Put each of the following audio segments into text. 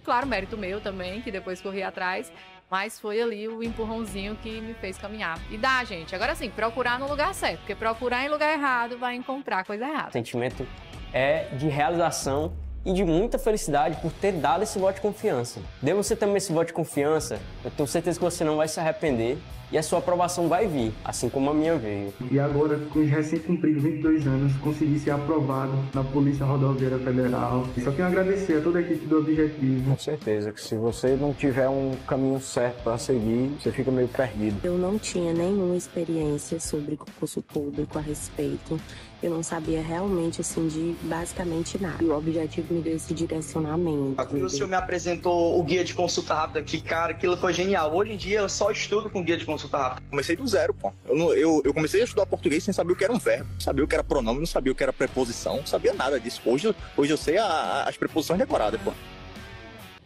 Claro, mérito meu também, que depois corri atrás, mas foi ali o empurrãozinho que me fez caminhar. E dá, gente. Agora sim, procurar no lugar certo, porque procurar em lugar errado vai encontrar coisa errada. O sentimento é de realização e de muita felicidade por ter dado esse voto de confiança. Dê você também esse voto de confiança, eu tenho certeza que você não vai se arrepender e a sua aprovação vai vir, assim como a minha veio. E agora, com os recém-cumpridos 22 anos, consegui ser aprovado na Polícia Rodoviária Federal. E só quero agradecer a toda a equipe do Objetivo. Com certeza que se você não tiver um caminho certo para seguir, você fica meio perdido. Eu não tinha nenhuma experiência sobre concurso público a respeito. Eu não sabia realmente, assim, de basicamente nada. E o Objetivo me deu esse direcionamento. O senhor me apresentou o guia de consulta rápida, que, cara, aquilo foi genial. Hoje em dia eu só estudo com guia de consulta rápida. Comecei do zero, pô. Eu comecei a estudar português sem saber o que era um verbo, não sabia o que era pronome, não sabia o que era preposição, não sabia nada disso. Hoje eu sei as preposições decoradas, pô.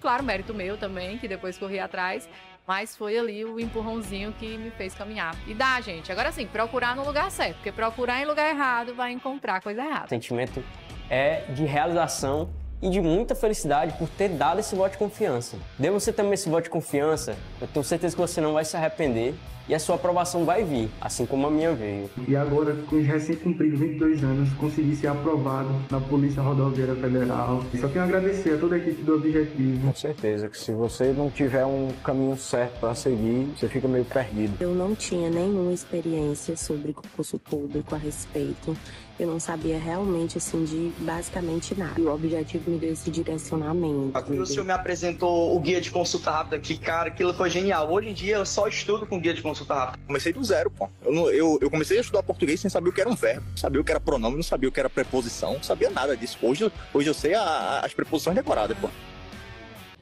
Claro, mérito meu também, que depois corri atrás, mas foi ali o empurrãozinho que me fez caminhar. E dá, gente. Agora sim, procurar no lugar certo, porque procurar em lugar errado vai encontrar coisa errada. O sentimento é de realização e de muita felicidade por ter dado esse voto de confiança. Dê você também esse voto de confiança, eu tenho certeza que você não vai se arrepender e a sua aprovação vai vir, assim como a minha veio. E agora, com os recém-cumpridos 22 anos, consegui ser aprovado na Polícia Rodoviária Federal. E só quero agradecer a toda a equipe do Objetivo. Com certeza que se você não tiver um caminho certo para seguir, você fica meio perdido. Eu não tinha nenhuma experiência sobre concurso público a respeito. Eu não sabia realmente, assim, de basicamente nada. E o Objetivo me deu esse direcionamento. O senhor me apresentou o guia de consulta rápida, que, cara, aquilo foi genial. Hoje em dia eu só estudo com guia de consulta rápida. Comecei do zero, pô. Eu comecei a estudar português sem saber o que era um verbo, não sabia o que era pronome, não sabia o que era preposição, não sabia nada disso. Hoje eu sei as preposições decoradas, pô.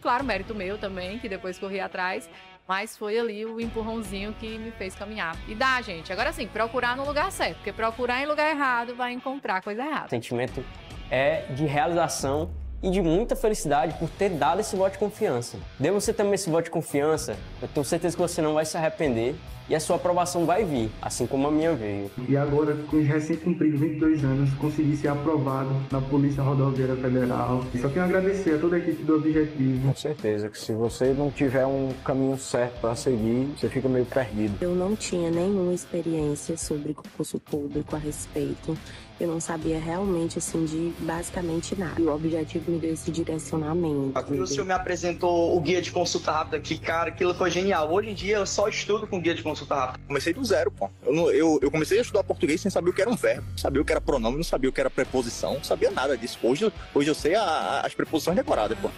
Claro, mérito meu também, que depois corri atrás, mas foi ali o empurrãozinho que me fez caminhar. E dá, gente. Agora sim, procurar no lugar certo, porque procurar em lugar errado vai encontrar coisa errada. O sentimento é de realização e de muita felicidade por ter dado esse voto de confiança. Dê você também esse voto de confiança, eu tenho certeza que você não vai se arrepender e a sua aprovação vai vir, assim como a minha veio. E agora, com os recém-cumpridos 22 anos, consegui ser aprovado na Polícia Rodoviária Federal. E só quero agradecer a toda a equipe do Objetivo. Com certeza que se você não tiver um caminho certo para seguir, você fica meio perdido. Eu não tinha nenhuma experiência sobre concurso público a respeito. Eu não sabia realmente, assim, de basicamente nada. E o Objetivo me deu esse direcionamento. O senhor me apresentou o guia de consulta rápida, que, cara, aquilo foi genial. Hoje em dia eu só estudo com guia de consulta rápida. Comecei do zero, pô. Eu comecei a estudar português sem saber o que era um verbo, não sabia o que era pronome, não sabia o que era preposição, não sabia nada disso. Hoje eu sei as preposições decoradas, pô.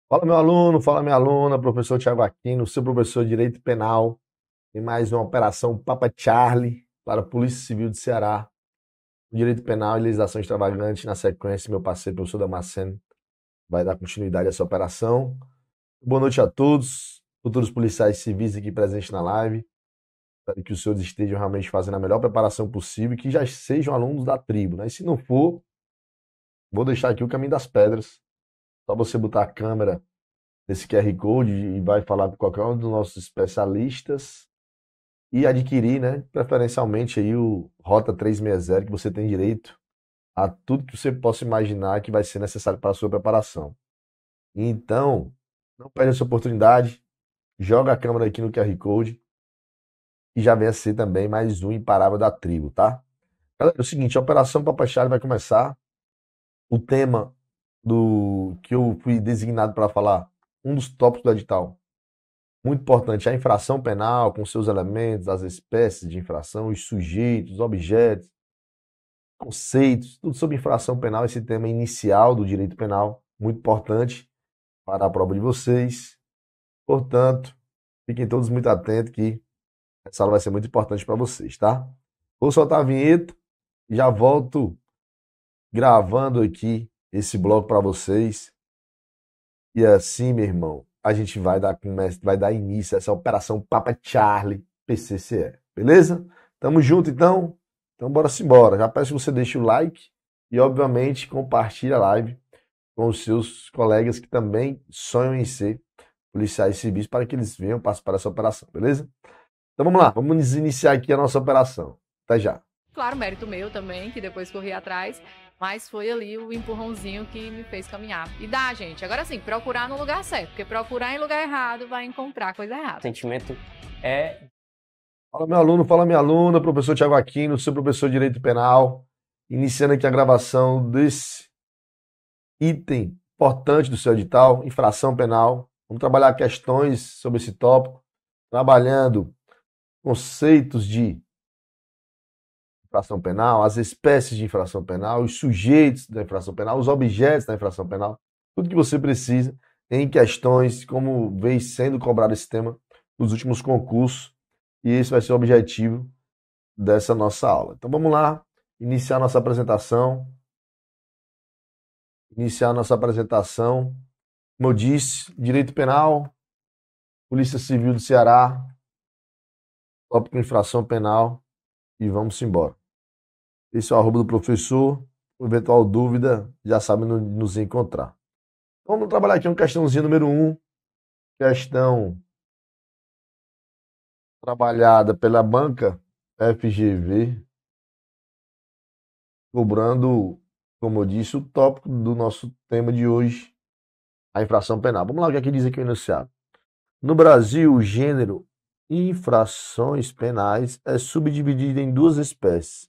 Fala meu aluno, fala minha aluna, professor Thiago Aquino, seu professor de Direito Penal, em mais uma operação Papa Charlie para a Polícia Civil de Ceará. Direito Penal e Legislação Extravagante. Na sequência, meu parceiro, professor Damasceno, vai dar continuidade a essa operação. Boa noite a todos, futuros policiais civis aqui presentes na live. Espero que os senhores estejam realmente fazendo a melhor preparação possível e que já sejam alunos da tribo, né? E se não for, vou deixar aqui o caminho das pedras. Só você botar a câmera nesse QR Code e vai falar com qualquer um dos nossos especialistas e adquirir, né, preferencialmente aí o Rota 360, que você tem direito a tudo que você possa imaginar que vai ser necessário para a sua preparação. Então, não perde essa oportunidade, joga a câmera aqui no QR Code e já venha ser também mais um imparável da tribo, tá? Galera, é o seguinte, a Operação Papa Charlie vai começar. O tema do que eu fui designado para falar, um dos tópicos do edital, muito importante, a infração penal, com seus elementos, as espécies de infração, os sujeitos, os objetos, conceitos, tudo sobre infração penal, esse tema inicial do direito penal, muito importante para a prova de vocês. Portanto, fiquem todos muito atentos que essa aula vai ser muito importante para vocês, tá? Vou soltar a vinheta e já volto gravando aqui esse bloco para vocês. E assim, meu irmão, a gente vai dar início a essa operação Papa Charlie PCCE, beleza? Tamo junto, então? Então bora embora. Já peço que você deixe o like e, obviamente, compartilhe a live com os seus colegas que também sonham em ser policiais civis para que eles venham participar dessa operação, beleza? Então vamos lá, vamos iniciar aqui a nossa operação. Até já. Claro, mérito meu também, que depois corri atrás, Mas foi ali o empurrãozinho que me fez caminhar. E dá, gente. Agora sim, procurar no lugar certo. Porque procurar em lugar errado vai encontrar coisa errada. O sentimento é... Fala meu aluno, fala minha aluna, professor Tiago Aquino, seu professor de Direito Penal. Iniciando aqui a gravação desse item importante do seu edital, infração penal. Vamos trabalhar questões sobre esse tópico, trabalhando conceitos de infração penal, as espécies de infração penal, os sujeitos da infração penal, os objetos da infração penal, tudo que você precisa em questões, como vem sendo cobrado esse tema nos últimos concursos, e esse vai ser o objetivo dessa nossa aula. Então vamos lá, iniciar nossa apresentação. Como eu disse, Direito Penal, Polícia Civil do Ceará, tópico infração penal, e vamos embora. Esse é o arroba do professor. Eventual dúvida, já sabe nos encontrar. Então, vamos trabalhar aqui uma questãozinha número 1. Questão trabalhada pela banca FGV, cobrando, como eu disse, o tópico do nosso tema de hoje, a infração penal. Vamos lá, o que aqui diz aqui o enunciado. No Brasil, o gênero infrações penais é subdividido em duas espécies: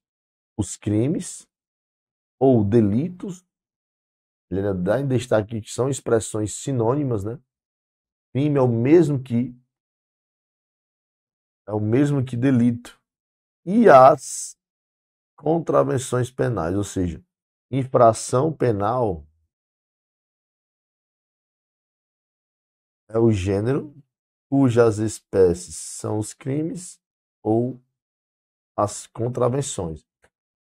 os crimes ou delitos. Ele ainda dá em destaque que são expressões sinônimas, né? Crime é o mesmo que delito. E as contravenções penais, ou seja, infração penal é o gênero cujas espécies são os crimes ou as contravenções.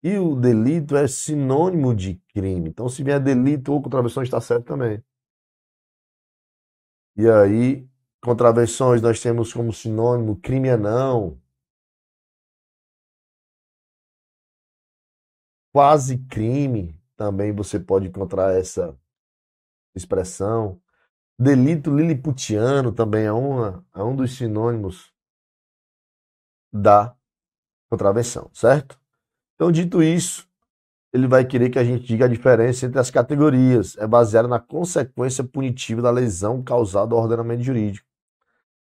E o delito é sinônimo de crime. Então, se vier delito ou contravenções, está certo também. E aí, contravenções nós temos como sinônimo crime é não, quase crime, também você pode encontrar essa expressão. Delito liliputiano também é um dos sinônimos da contravenção, certo? Então, dito isso, ele vai querer que a gente diga a diferença entre as categorias. É baseada na consequência punitiva da lesão causada ao ordenamento jurídico.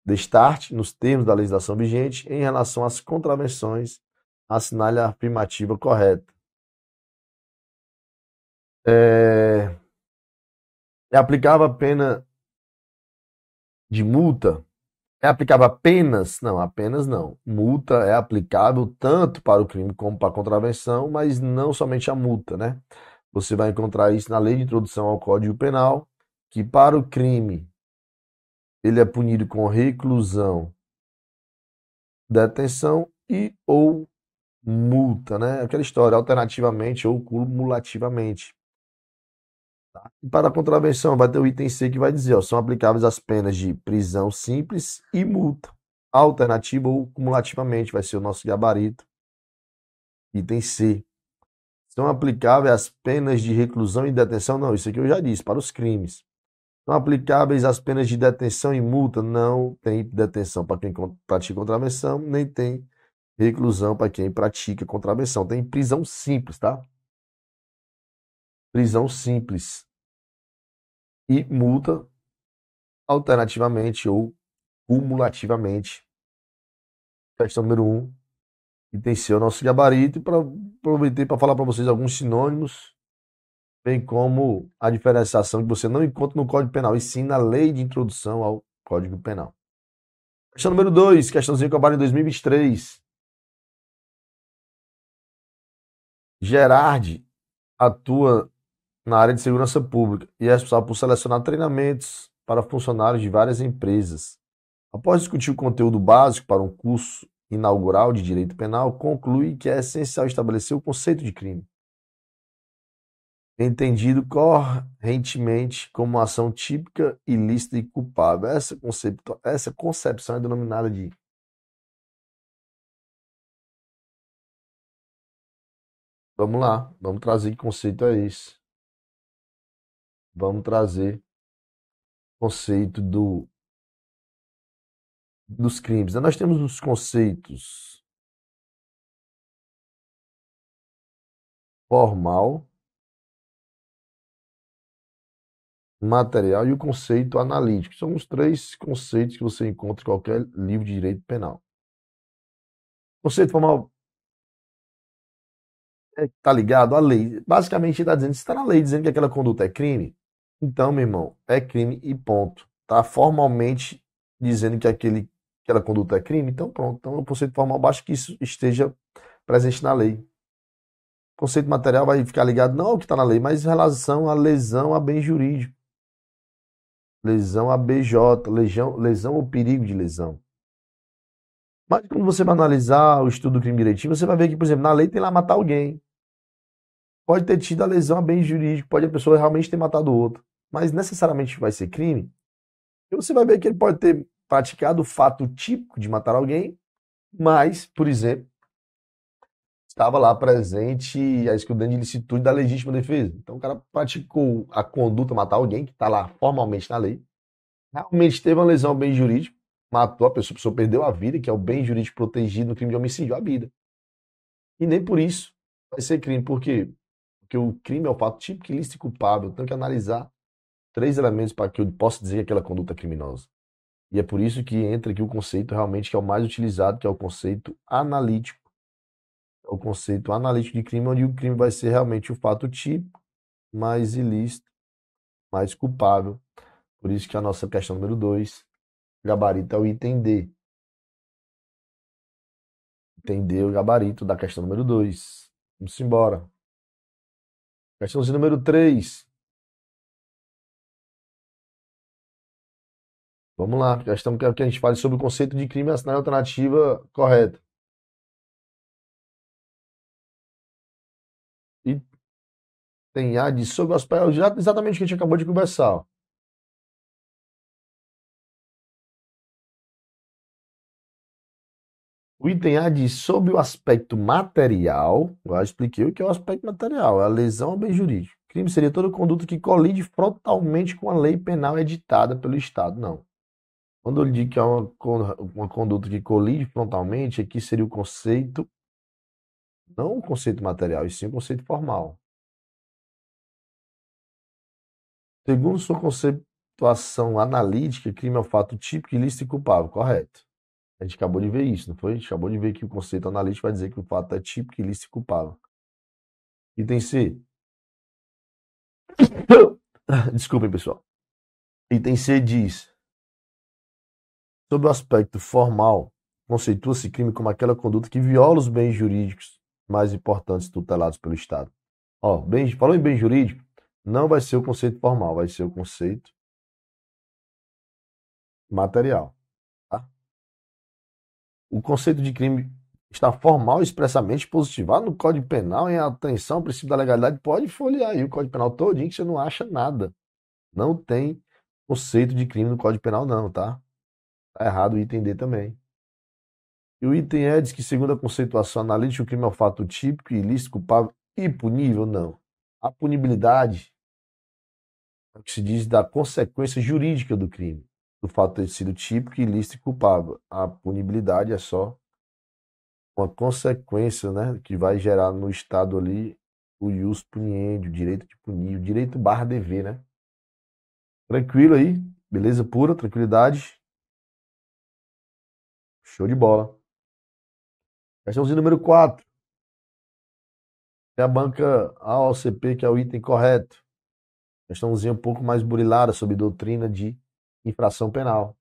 Destarte, nos termos da legislação vigente, em relação às contravenções, assinale a afirmativa correta. É aplicável a pena de multa? É aplicável apenas? Não, apenas não. Multa é aplicável tanto para o crime como para a contravenção, mas não somente a multa, né? Você vai encontrar isso na Lei de Introdução ao Código Penal, que para o crime ele é punido com reclusão, detenção e ou multa, né? Aquela história, alternativamente ou cumulativamente. E para a contravenção, vai ter o item C que vai dizer, ó, são aplicáveis as penas de prisão simples e multa. Alternativa ou cumulativamente, vai ser o nosso gabarito. Item C. São aplicáveis as penas de reclusão e detenção? Não, isso aqui eu já disse, para os crimes. São aplicáveis as penas de detenção e multa? Não tem detenção para quem pratica contravenção, nem tem reclusão para quem pratica contravenção. Tem prisão simples, tá? Prisão simples e multa alternativamente ou cumulativamente. Questão número 1, item C, o nosso gabarito. Aproveitei para falar para vocês alguns sinônimos, bem como a diferenciação que você não encontra no Código Penal, e sim na Lei de Introdução ao Código Penal. Questão número 2, questãozinho cobrada em 2023. Gerardi atua na área de segurança pública e é responsável por selecionar treinamentos para funcionários de várias empresas. Após discutir o conteúdo básico para um curso inaugural de direito penal, conclui que é essencial estabelecer o conceito de crime, entendido correntemente como ação típica, ilícita e culpável. Essa concepção é denominada de Vamos lá, vamos trazer que conceito é esse. Vamos trazer conceito dos crimes. Nós temos os conceitos formal, material e o conceito analítico. São os 3 conceitos que você encontra em qualquer livro de direito penal. Conceito formal está ligado à lei. Basicamente, está dizendo, se está na lei dizendo que aquela conduta é crime, então, meu irmão, é crime e ponto. Está formalmente dizendo que aquela conduta é crime, então pronto. Então, o conceito formal basta que isso esteja presente na lei. O conceito material vai ficar ligado não ao que está na lei, mas em relação à lesão a bem jurídico. Lesão a BJ, lesão ou perigo de lesão. Mas quando você vai analisar o estudo do crime direitinho, você vai ver que, por exemplo, na lei tem lá matar alguém. Pode ter tido a lesão a bem jurídico, pode a pessoa realmente ter matado o outro. Mas necessariamente vai ser crime. E você vai ver que ele pode ter praticado o fato típico de matar alguém, mas, por exemplo, estava lá presente a excludente de ilicitude da legítima defesa. Então o cara praticou a conduta matar alguém, que está lá formalmente na lei, realmente teve uma lesão ao bem jurídico, matou a pessoa perdeu a vida, que é o bem jurídico protegido no crime de homicídio, a vida. E nem por isso vai ser crime. Por quê? Porque o crime é o fato típico, ilícito e culpável. Eu tenho que analisar 3 elementos para que eu possa dizer que aquela conduta é criminosa. E é por isso que entra aqui o conceito realmente que é o mais utilizado, que é o conceito analítico. É o conceito analítico de crime, onde o crime vai ser realmente o fato típico, mais ilícito, mais culpável. Por isso que a nossa questão número 2, gabarito é o item D. Entender o gabarito da questão número 2. Vamos embora. Questãozinha número 3. Vamos lá. Questão que a gente fale sobre o conceito de crime na alternativa correta. E tem A de sob o aspecto, exatamente o que a gente acabou de conversar. Ó. O item A diz sobre o aspecto material, eu já expliquei o que é o aspecto material, é a lesão ao bem jurídico. Crime seria toda conduta que colide frontalmente com a lei penal editada pelo Estado. Não. Quando eu digo que é uma conduta que colide frontalmente, aqui seria o conceito, não o conceito material, e sim o conceito formal. Segundo sua conceituação analítica, crime é o fato típico, ilícito e culpável. Correto. A gente acabou de ver isso, não foi? A gente acabou de ver que o conceito analítico vai dizer que o fato é típico, ilícito e culpável. Item C. Desculpem, pessoal. Item C diz: sob o aspecto formal, conceitua-se crime como aquela conduta que viola os bens jurídicos mais importantes tutelados pelo Estado. Ó, falou em bem jurídico, não vai ser o conceito formal, vai ser o conceito material. O conceito de crime está formal e expressamente positivado no Código Penal, em atenção ao princípio da legalidade. Pode folhear aí o Código Penal todinho que você não acha nada. Não tem conceito de crime no Código Penal não, tá? Tá errado o item D também. E o item E diz que, segundo a conceituação analítica, o crime é um fato típico, ilícito, culpável e punível? Não. A punibilidade é o que se diz da consequência jurídica do crime. Do fato de ter sido típico, ilícito e culpável. A punibilidade é só uma consequência, né, que vai gerar no Estado ali o ius puniendi, o direito de punir, o direito barra dever, né? Tranquilo aí? Beleza pura? Tranquilidade? Show de bola. Questãozinho número 4. É a banca AOCP, que é o item correto. Questãozinha um pouco mais burilada sobre doutrina de infração penal.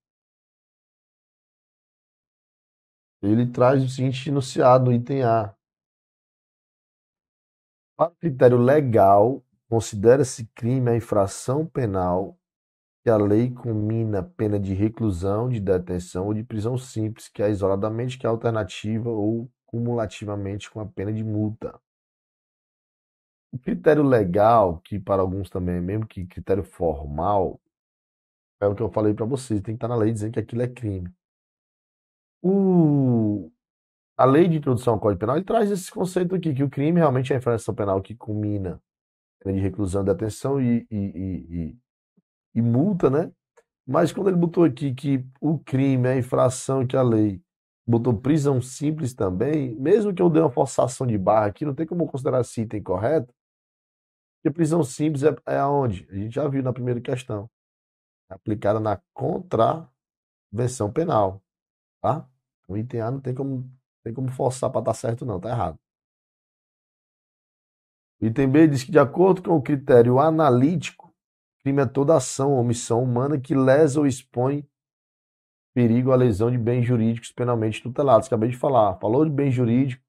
Ele traz o seguinte enunciado no item A. Para o critério legal, considera-se crime a infração penal que a lei combina pena de reclusão, de detenção ou de prisão simples, que é isoladamente, que é alternativa ou cumulativamente com a pena de multa. O critério legal, que para alguns também é mesmo que critério formal, é o que eu falei para vocês, tem que estar na lei dizendo que aquilo é crime. A lei de introdução ao Código Penal ele traz esse conceito aqui, que o crime realmente é a infração penal que culmina pena de reclusão, detenção e multa, né? Mas quando ele botou aqui que o crime é a infração que a lei botou prisão simples também, mesmo que eu dê uma forçação de barra aqui, não tem como eu considerar esse item correto, Porque prisão simples é aonde? A gente já viu na primeira questão. É aplicada na contravenção penal, tá? O item A não tem como forçar para estar certo, não, tá errado. O item B diz que, de acordo com o critério analítico, crime é toda ação ou omissão humana que lesa ou expõe perigo à lesão de bens jurídicos penalmente tutelados. Acabei de falar. Falou de bem jurídico,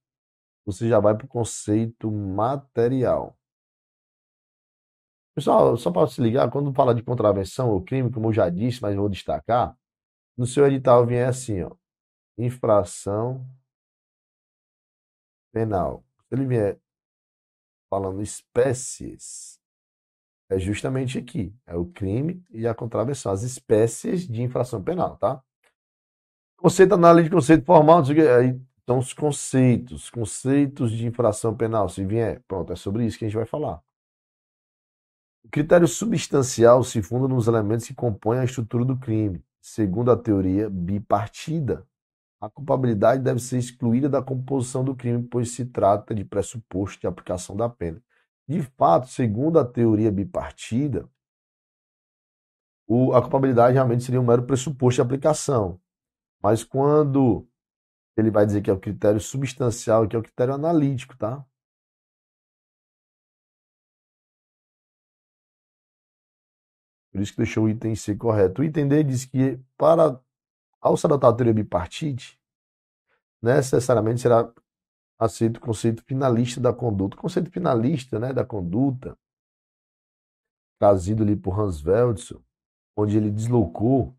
você já vai para o conceito material. Pessoal, só para se ligar, quando fala de contravenção ou crime, como eu já disse, mas vou destacar, no seu edital vem assim, ó, infração penal. Se ele vier falando espécies, é justamente aqui, é o crime e a contravenção, as espécies de infração penal, tá? Conceito, análise de conceito formal, não sei o quê, aí estão os conceitos de infração penal, se vier, pronto, é sobre isso que a gente vai falar. O critério substancial se funda nos elementos que compõem a estrutura do crime. Segundo a teoria bipartida, a culpabilidade deve ser excluída da composição do crime, pois se trata de pressuposto de aplicação da pena. De fato, segundo a teoria bipartida, a culpabilidade realmente seria um mero pressuposto de aplicação. Mas quando ele vai dizer que é o critério substancial, que é o critério analítico, tá? Por isso que deixou o item C correto. O item D diz que, ao se adotar a teoria bipartite, necessariamente será aceito o conceito finalista da conduta. O conceito finalista, né, da conduta, trazido ali por Hans Veldson, onde ele deslocou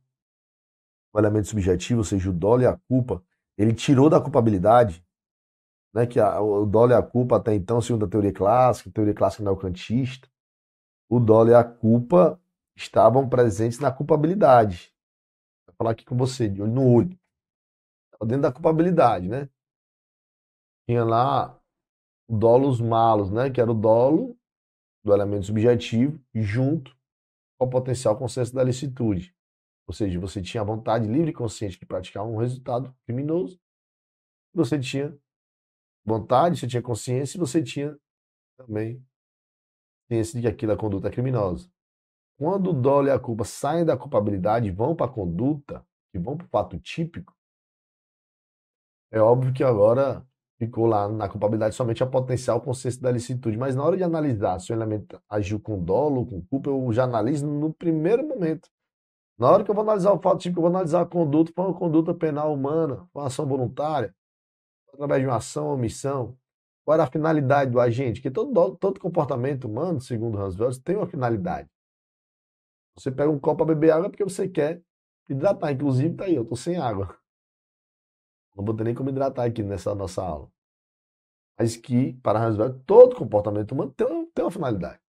o elemento subjetivo, ou seja, o dolo e a culpa, ele tirou da culpabilidade, né, que o dolo e a culpa até então, segundo a teoria clássica neocantista, o dolo e a culpa estavam presentes na culpabilidade. Vou falar aqui com você, de olho no olho. Estava dentro da culpabilidade, né? Tinha lá o dolus malus, né? Que era o dolo do elemento subjetivo junto com o potencial consenso da licitude. Ou seja, você tinha a vontade livre e consciente de praticar um resultado criminoso. Você tinha vontade, você tinha consciência e você tinha também ciência de que aquilo é conduta criminosa. Quando o dolo e a culpa saem da culpabilidade e vão para a conduta, e vão para o fato típico, é óbvio que agora ficou lá na culpabilidade somente a potencial consciência da licitude. Mas na hora de analisar se o elemento agiu com dolo ou com culpa, eu já analiso no primeiro momento. Na hora que eu vou analisar o fato típico, eu vou analisar a conduta, foi uma conduta penal humana, uma ação voluntária, através de uma ação ou omissão. Qual era a finalidade do agente? Porque todo comportamento humano, segundo Hans Veldson, tem uma finalidade. Você pega um copo para beber água porque você quer hidratar. Inclusive, tá aí, eu tô sem água. Não vou ter nem como hidratar aqui nessa nossa aula. Mas que, para Hans Veldson, todo comportamento humano tem uma finalidade.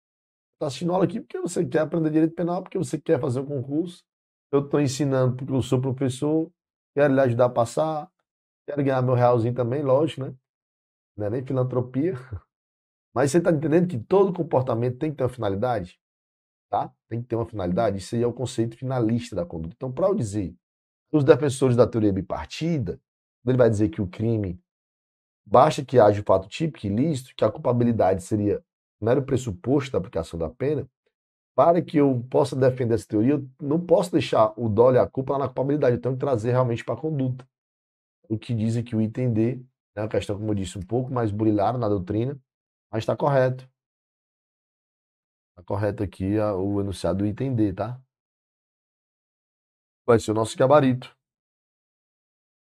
Está assistindo aula aqui porque você quer aprender direito penal, porque você quer fazer um concurso. Eu estou ensinando porque eu sou professor, quero lhe ajudar a passar, quero ganhar meu realzinho também, lógico, né? Não é nem filantropia. Mas você está entendendo que todo comportamento tem que ter uma finalidade? Tá? Tem que ter uma finalidade. Isso aí é o conceito finalista da conduta. Então, para eu dizer, os defensores da teoria bipartida, ele vai dizer que o crime, basta que haja o fato típico ilícito, que a culpabilidade seria mero pressuposto da aplicação da pena. Para que eu possa defender essa teoria, eu não posso deixar o dolo e a culpa lá na culpabilidade, eu tenho que trazer realmente para a conduta. O que dizem que o item D é uma questão, como eu disse, um pouco mais burilada na doutrina, mas está correto. Está correto aqui o enunciado do item D, tá? Vai ser o nosso gabarito.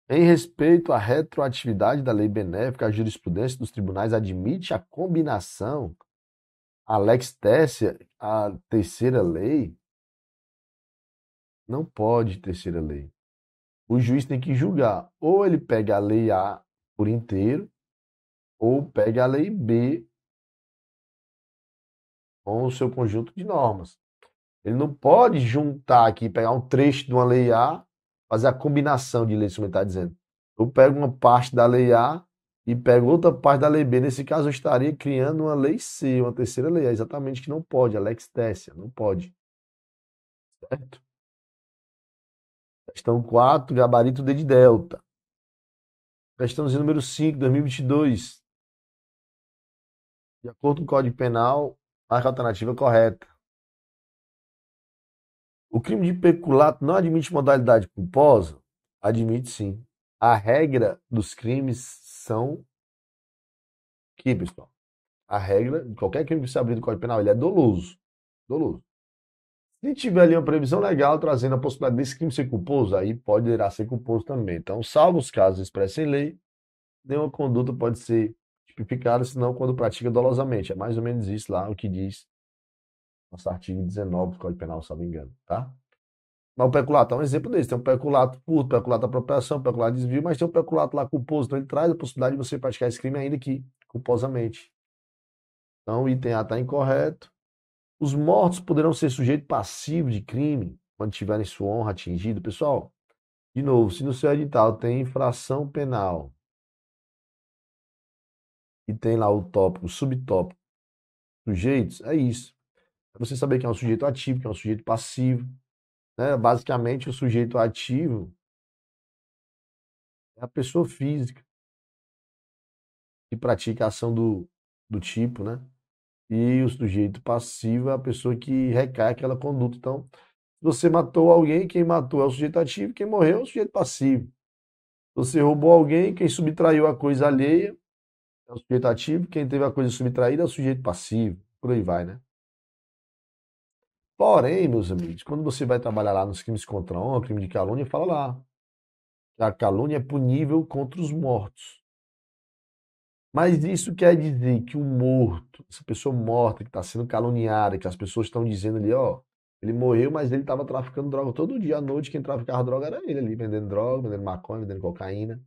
Em respeito à retroatividade da lei benéfica, a jurisprudência dos tribunais admite a combinação, a lex tercia, a terceira lei. Não pode terceira lei. O juiz tem que julgar. Ou ele pega a lei A por inteiro, ou pega a lei B com o seu conjunto de normas. Ele não pode juntar aqui, pegar um trecho de uma lei A, fazer a combinação de leis, como ele está dizendo. Eu pego uma parte da lei A e pego outra parte da lei B. Nesse caso, eu estaria criando uma lei C, uma terceira lei. É exatamente que não pode, a lex tercia, não pode. Certo? Questão 4, gabarito D de delta. Questãozinha número 5, 2022. De acordo com o Código Penal, Marca a alternativa correta. O crime de peculato não admite modalidade culposa? Admite sim. A regra dos crimes são que, pessoal? A regra de qualquer crime que se abrir do Código Penal, ele é doloso. Doloso. Se tiver ali uma previsão legal trazendo a possibilidade desse crime ser culposo, aí poderá ser culposo também. Então, salvo os casos expressos em lei, nenhuma conduta pode ser tipificada, senão quando pratica dolosamente. É mais ou menos isso lá, o que diz nosso artigo 19 do Código Penal, se não me engano, tá? Mas o peculato é um exemplo desse. Tem um peculato furto, peculato de apropriação, peculato de desvio, mas tem um peculato lá culposo. Então, ele traz a possibilidade de você praticar esse crime ainda que culposamente. Então, o item A está incorreto. Os mortos poderão ser sujeito passivo de crime quando tiverem sua honra atingida. Pessoal, de novo, se no seu edital tem infração penal e tem lá o tópico, o subtópico, sujeitos, é isso. É você saber que é um sujeito ativo, que é um sujeito passivo. Né? Basicamente, o sujeito ativo é a pessoa física que pratica a ação do tipo, né? E o sujeito passivo é a pessoa que recai aquela conduta. Então, se você matou alguém, quem matou é o sujeito ativo, quem morreu é o sujeito passivo. Se você roubou alguém, quem subtraiu a coisa alheia é o sujeito ativo, quem teve a coisa subtraída é o sujeito passivo. Por aí vai, né? Porém, meus amigos, quando você vai trabalhar lá nos crimes contra a honra, crime de calúnia, fala lá que a calúnia é punível contra os mortos. Mas isso quer dizer que o morto, essa pessoa morta que está sendo caluniada, que as pessoas estão dizendo ali, ó, ele morreu, mas ele estava traficando droga todo dia à noite, quem traficava droga era ele ali, vendendo droga, vendendo maconha, vendendo cocaína.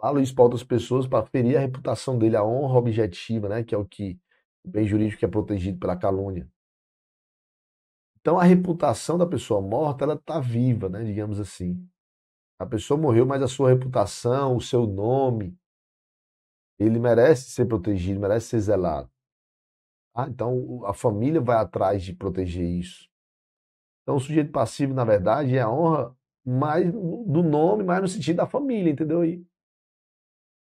Falo isso para outras pessoas para ferir a reputação dele, a honra objetiva, né, que é o que o bem jurídico que é protegido pela calúnia. Então a reputação da pessoa morta, ela está viva, né, digamos assim. A pessoa morreu, mas a sua reputação, o seu nome, ele merece ser protegido, merece ser zelado. Ah, então a família vai atrás de proteger isso. Então o sujeito passivo, na verdade, é a honra mais do nome, mais no sentido da família, entendeu aí? No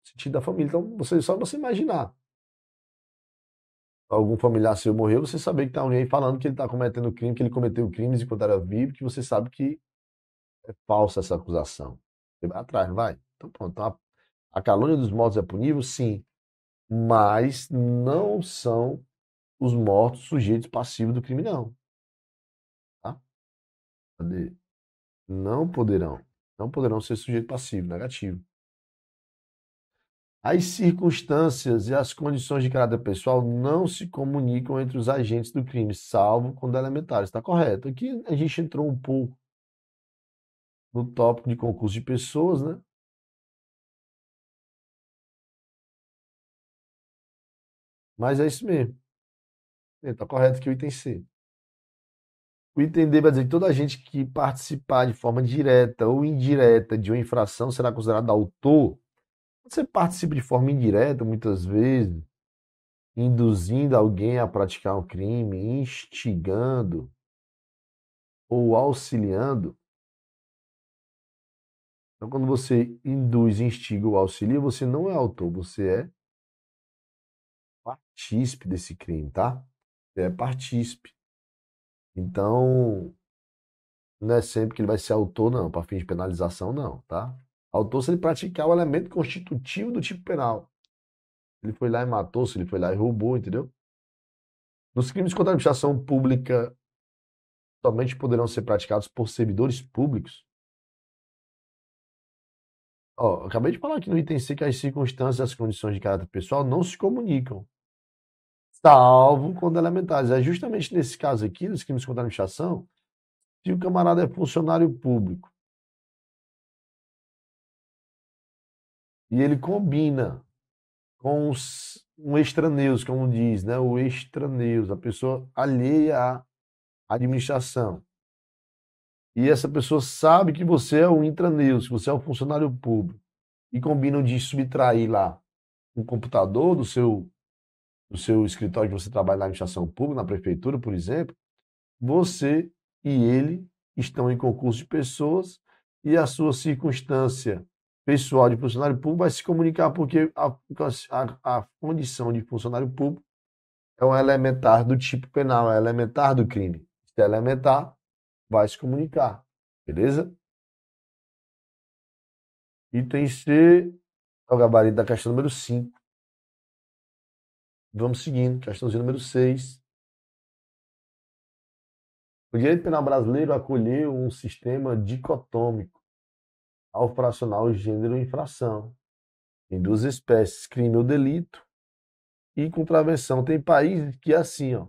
sentido da família. Então, só você imaginar. Algum familiar seu morreu, você saber que está alguém falando que ele está cometendo crime, que ele cometeu crimes enquanto era vivo, que você sabe que é falsa essa acusação. Você vai atrás, não vai? Então pronto. Então, a calúnia dos mortos é punível? Sim. Mas não são os mortos sujeitos passivos do crime, não. Tá? Cadê? Não poderão. Não poderão ser sujeito passivo, negativo. As circunstâncias e as condições de caráter pessoal não se comunicam entre os agentes do crime, salvo quando elementares. Está correto. Aqui a gente entrou um pouco no tópico de concurso de pessoas, né? Mas é isso mesmo. Está correto que o item C. O item D vai dizer que toda gente que participar de forma direta ou indireta de uma infração será considerado autor. Você participa de forma indireta, muitas vezes, induzindo alguém a praticar um crime, instigando ou auxiliando. Então, quando você induz, instiga ou auxilia, você não é autor, você é partícipe desse crime, tá? Você é partícipe. Então, não é sempre que ele vai ser autor, não, para fins de penalização, não, tá? Autor se ele praticar o elemento constitutivo do tipo penal. Se ele foi lá e matou, se ele foi lá e roubou, entendeu? Nos crimes contra a administração pública, somente poderão ser praticados por servidores públicos. Ó, acabei de falar aqui no item C que as circunstâncias e as condições de caráter pessoal não se comunicam, salvo quando elementares. É justamente nesse caso aqui, dos crimes contra a administração, se o camarada é funcionário público e ele combina com um extraneus, como diz, né? O extraneus, a pessoa alheia à administração. E essa pessoa sabe que você é um intraneus, que você é um funcionário público, e combinam de subtrair lá um computador do seu escritório que você trabalha na administração pública, na prefeitura, por exemplo, você e ele estão em concurso de pessoas e a sua circunstância pessoal de funcionário público vai se comunicar porque a condição de funcionário público é um elementar do tipo penal, é elementar do crime. Se é elementar, vai se comunicar. Beleza? Item C é o gabarito da questão número 5. Vamos seguindo. Questãozinha número 6. O direito penal brasileiro acolheu um sistema dicotômico ao fracionar o gênero infração em duas espécies, crime ou delito e contravenção. Tem países que é assim, ó.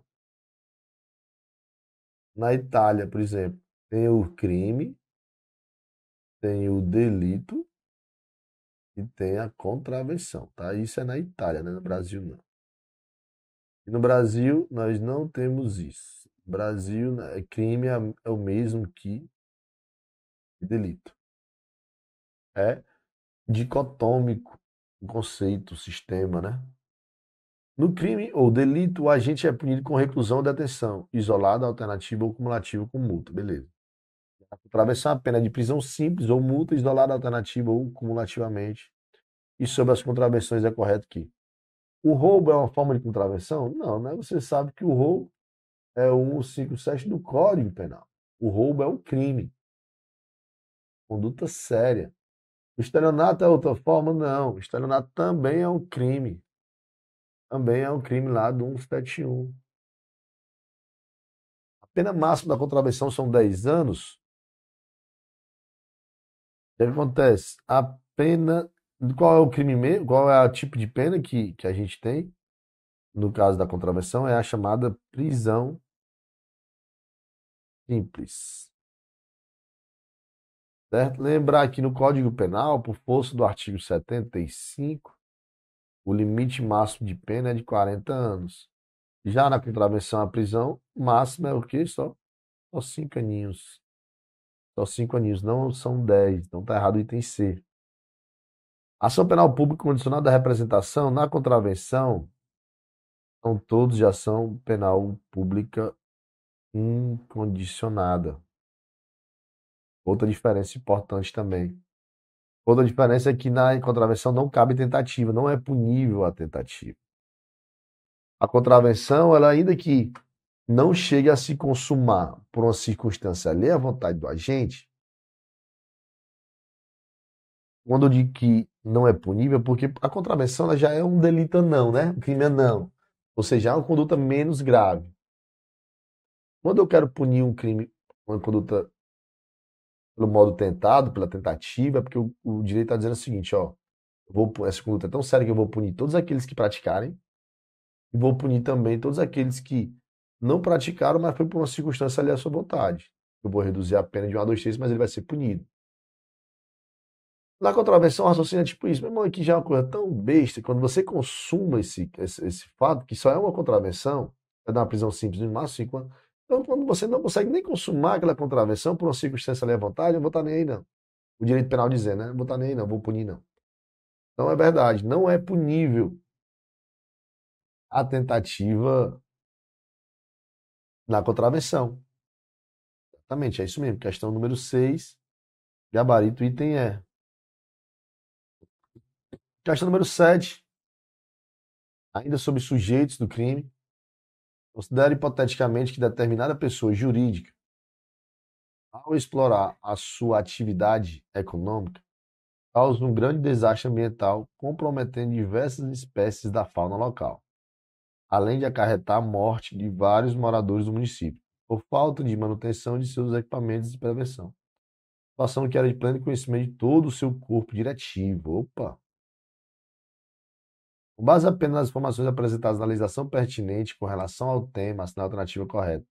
Na Itália, por exemplo, tem o crime, tem o delito e tem a contravenção, tá? Isso é na Itália, né? No Brasil não. E no Brasil nós não temos isso. No Brasil, né, crime é o mesmo que delito. É dicotômico o conceito, o sistema, né? No crime ou delito, o agente é punido com reclusão ou detenção, isolada, alternativa ou cumulativa com multa. Beleza. A contravenção é a pena de prisão simples ou multa isolada, alternativa ou cumulativamente. E sobre as contravenções é correto que o roubo é uma forma de contravenção? Não, né? Você sabe que o roubo é o 157 do Código Penal. O roubo é um crime. Conduta séria. O estelionato é outra forma? Não. O estelionato também é um crime. Também é um crime lá do 171. A pena máxima da contravenção são 10 anos. O que acontece? A pena. Qual é o crime mesmo? Qual é o tipo de pena que a gente tem? No caso da contravenção, é a chamada prisão simples. Certo? Lembrar que no Código Penal, por força do artigo 75, o limite máximo de pena é de 40 anos. Já na contravenção à prisão, máxima é o quê? Só 5 aninhos. Só 5 aninhos, não são 10. Então tá errado o item C. Ação penal pública condicionada à representação na contravenção são todos de ação penal pública incondicionada. Outra diferença importante também. Outra diferença é que na contravenção não cabe tentativa, não é punível a tentativa. A contravenção, ela ainda que não chegue a se consumar por uma circunstância alheia à vontade do agente, quando eu digo que não é punível, porque a contravenção ela já é um delito não, né? O crime é não. Ou seja, é uma conduta menos grave. Quando eu quero punir um crime, uma conduta pelo modo tentado, pela tentativa, é porque o direito está dizendo o seguinte, ó, essa conduta é tão séria que eu vou punir todos aqueles que praticarem e vou punir também todos aqueles que não praticaram, mas foi por uma circunstância ali à sua vontade. Eu vou reduzir a pena de 1 a 2, 3, mas ele vai ser punido. Na contravenção, o raciocínio é tipo isso. Meu irmão, aqui já é uma coisa tão besta, quando você consuma esse fato, que só é uma contravenção, é dar uma prisão simples no máximo 5 anos, então quando você não consegue nem consumar aquela contravenção por uma circunstância ali à vontade, eu não vou estar nem aí não. O direito penal dizer, né? Não vou estar nem aí não, vou punir não. Não é verdade, não é punível a tentativa na contravenção. Exatamente, é isso mesmo. Questão número 6, gabarito item E. Questão número 7, ainda sobre sujeitos do crime. Considere hipoteticamente que determinada pessoa jurídica, ao explorar a sua atividade econômica, causa um grande desastre ambiental, comprometendo diversas espécies da fauna local, além de acarretar a morte de vários moradores do município, por falta de manutenção de seus equipamentos de prevenção. Situação que era de pleno conhecimento de todo o seu corpo diretivo. Opa! Com base apenas nas informações apresentadas na legislação pertinente com relação ao tema, assinar a alternativa correta.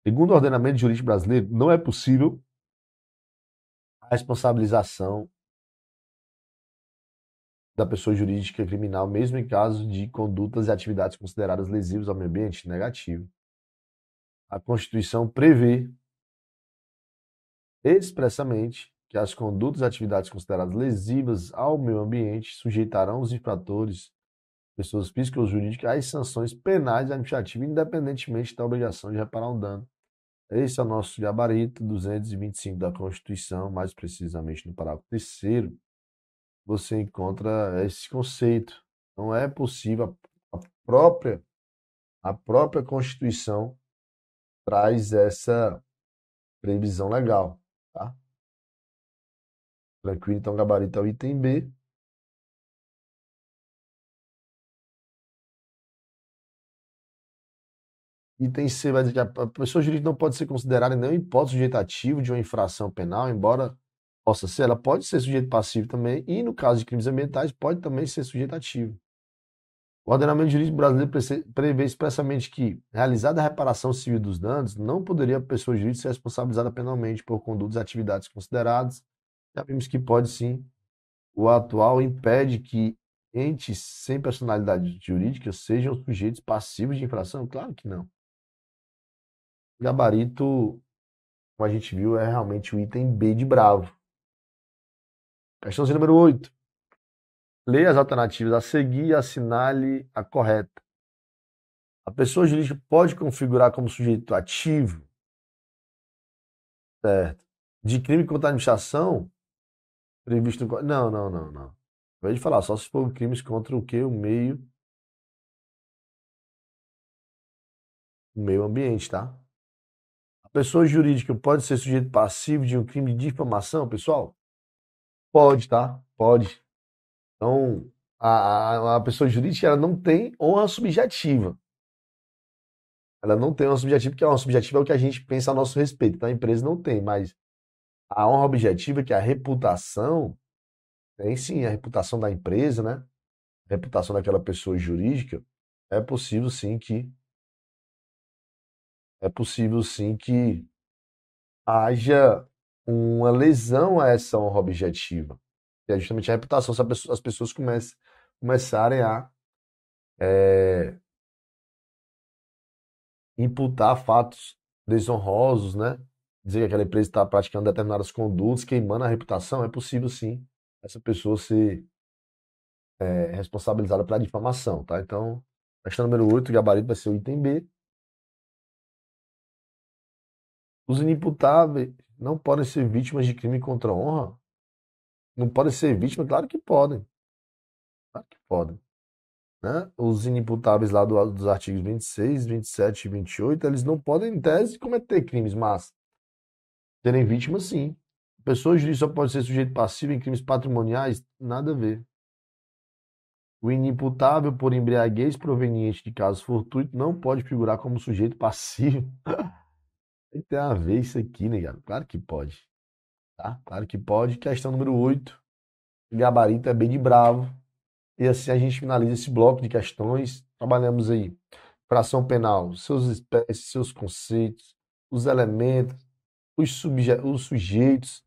Segundo o ordenamento jurídico brasileiro, não é possível a responsabilização da pessoa jurídica criminal, mesmo em caso de condutas e atividades consideradas lesivas ao meio ambiente. Negativo. A Constituição prevê expressamente que as condutas e atividades consideradas lesivas ao meio ambiente sujeitarão os infratores, pessoas físicas ou jurídicas, às sanções penais e administrativas, independentemente da obrigação de reparar um dano. Esse é o nosso gabarito 225 da Constituição, mais precisamente no parágrafo 3º, você encontra esse conceito. Não é possível a própria A própria Constituição traz essa previsão legal, tá? Tranquilo, então gabarito é o item B. Item C vai dizer que a pessoa jurídica não pode ser considerada em nenhuma hipótese sujeito ativo de uma infração penal, embora possa ser, ela pode ser sujeito passivo também, e no caso de crimes ambientais pode também ser sujeito ativo. O ordenamento jurídico brasileiro prevê expressamente que, realizada a reparação civil dos danos, não poderia a pessoa jurídica ser responsabilizada penalmente por condutas e atividades consideradas. Já vimos que pode sim. O atual impede que entes sem personalidade jurídica sejam sujeitos passivos de infração? Claro que não. O gabarito, como a gente viu, é realmente o item B de bravo. Questãozinha número 8. Leia as alternativas a seguir e assinale a correta. A pessoa jurídica pode configurar como sujeito ativo, certo, de crime contra a administração previsto no... Não. Acabei de falar, só se for crimes contra o quê? O meio ambiente, tá? A pessoa jurídica pode ser sujeito passivo de um crime de difamação, pessoal? Pode, tá? Pode. Então, a pessoa jurídica ela não tem honra subjetiva. Ela não tem honra subjetiva, porque a honra subjetiva é o que a gente pensa a nosso respeito. Então, a empresa não tem, mas a honra objetiva, que é a reputação, tem sim a reputação da empresa, né? A reputação daquela pessoa jurídica, é possível sim que haja uma lesão a essa honra objetiva. Que é justamente a reputação, se as pessoas começarem a imputar fatos desonrosos, né? Dizer que aquela empresa está praticando determinadas condutas, queimando a reputação, é possível sim essa pessoa ser responsabilizada pela difamação, tá? Então, questão número 8, o gabarito vai ser o item B. Os inimputáveis não podem ser vítimas de crime contra a honra? Não podem ser vítimas? Claro que podem. Claro que podem. Né? Os inimputáveis lá dos artigos 26, 27 e 28, eles não podem, em tese, cometer crimes, mas serem vítimas, sim. A pessoa jurídica só pode ser sujeito passivo em crimes patrimoniais? Nada a ver. O inimputável por embriaguez proveniente de casos fortuitos não pode figurar como sujeito passivo. Tem que ter a ver isso aqui, né, cara? Claro que pode. Tá? Claro que pode. Questão número 8. O gabarito é bem de bravo. E assim a gente finaliza esse bloco de questões. Trabalhamos aí infração penal, seus espécies, seus conceitos, os elementos, os sujeitos,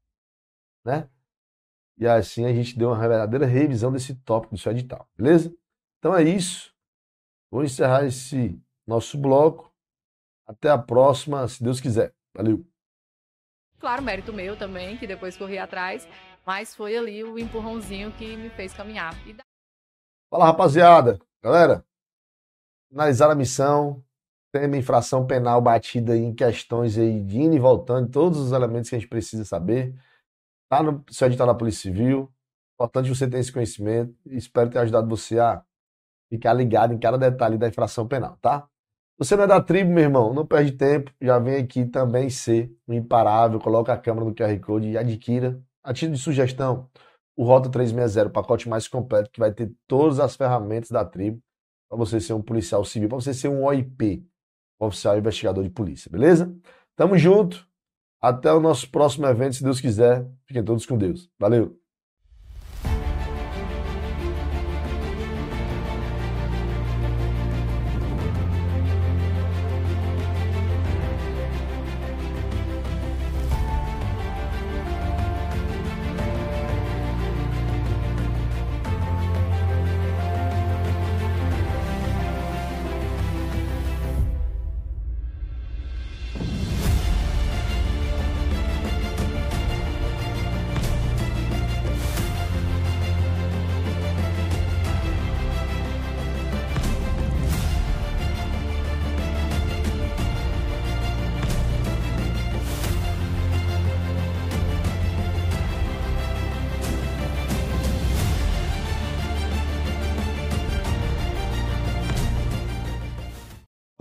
né? E assim a gente deu uma verdadeira revisão desse tópico do seu edital, beleza? Então é isso. Vou encerrar esse nosso bloco. Até a próxima, se Deus quiser. Valeu. Claro, mérito meu também, que depois corri atrás, mas foi ali o empurrãozinho que me fez caminhar. Fala, rapaziada. Galera, finalizar a missão. Tema infração penal batida em questões aí de indo e voltando, todos os elementos que a gente precisa saber. Tá no seu edital da Polícia Civil. Importante você ter esse conhecimento. Espero ter ajudado você a ficar ligado em cada detalhe da infração penal, tá? Você não é da tribo, meu irmão, não perde tempo. Já vem aqui também ser um imparável. Coloca a câmera no QR Code e adquira. A título de sugestão, o Rota 360, o pacote mais completo, que vai ter todas as ferramentas da tribo para você ser um policial civil, para você ser um OIP, oficial investigador de polícia, beleza? Tamo junto. Até o nosso próximo evento, se Deus quiser. Fiquem todos com Deus. Valeu!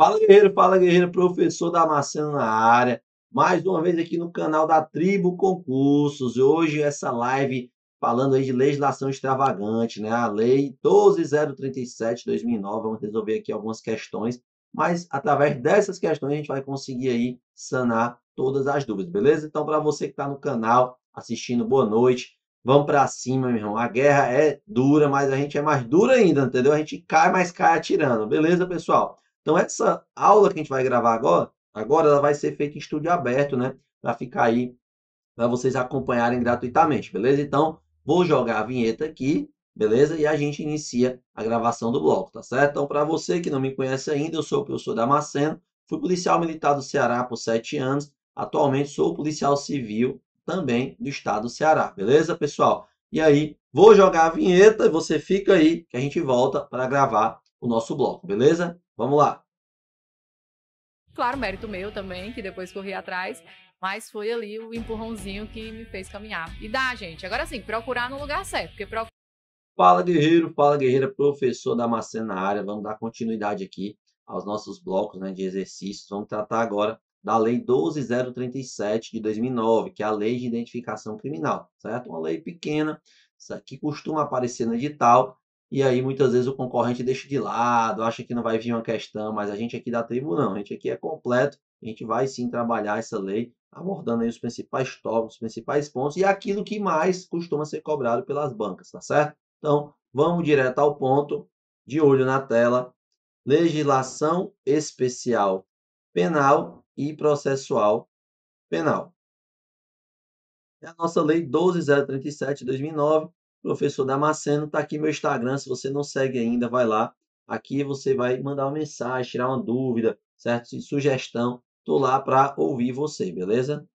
fala guerreiro, professor Damasceno na área. Mais uma vez aqui no canal da Tribo Concursos. Hoje essa live falando aí de legislação extravagante, né? A lei 12037 de 2009. Vamos resolver aqui algumas questões, mas através dessas questões a gente vai conseguir aí sanar todas as dúvidas, beleza? Então, para você que está no canal assistindo, boa noite. Vamos para cima, meu irmão. A guerra é dura, mas a gente é mais dura ainda, entendeu? A gente cai, mas cai atirando. Beleza, pessoal? Então, essa aula que a gente vai gravar agora ela vai ser feita em estúdio aberto, né? Para ficar aí, para vocês acompanharem gratuitamente, beleza? Então, vou jogar a vinheta aqui, beleza? E a gente inicia a gravação do bloco, tá certo? Então, para você que não me conhece ainda, eu sou o professor Damasceno, fui policial militar do Ceará por 7 anos, atualmente sou policial civil também do estado do Ceará, beleza, pessoal? E aí, vou jogar a vinheta e você fica aí que a gente volta para gravar o nosso bloco, beleza? Vamos lá. Claro, mérito meu também, que depois corri atrás, mas foi ali o empurrãozinho que me fez caminhar. E dá, gente. Agora sim, procurar no lugar certo, porque Fala guerreiro, fala guerreira, professor Damasceno na área. Vamos dar continuidade aqui aos nossos blocos, né, de exercícios. Vamos tratar agora da Lei 12037 de 2009, que é a Lei de Identificação Criminal, certo? Uma lei pequena, que costuma aparecer no edital, e aí muitas vezes o concorrente deixa de lado, acha que não vai vir uma questão, mas a gente aqui da tribo não, a gente aqui é completo, a gente vai sim trabalhar essa lei, abordando aí os principais tópicos, os principais pontos e aquilo que mais costuma ser cobrado pelas bancas, tá certo? Então, vamos direto ao ponto, de olho na tela, legislação especial penal e processual penal. É a nossa lei 12037 de 2009, professor Damasceno, está aqui meu Instagram, se você não segue ainda, vai lá, aqui você vai mandar uma mensagem, tirar uma dúvida, certo? Sugestão, estou lá para ouvir você, beleza?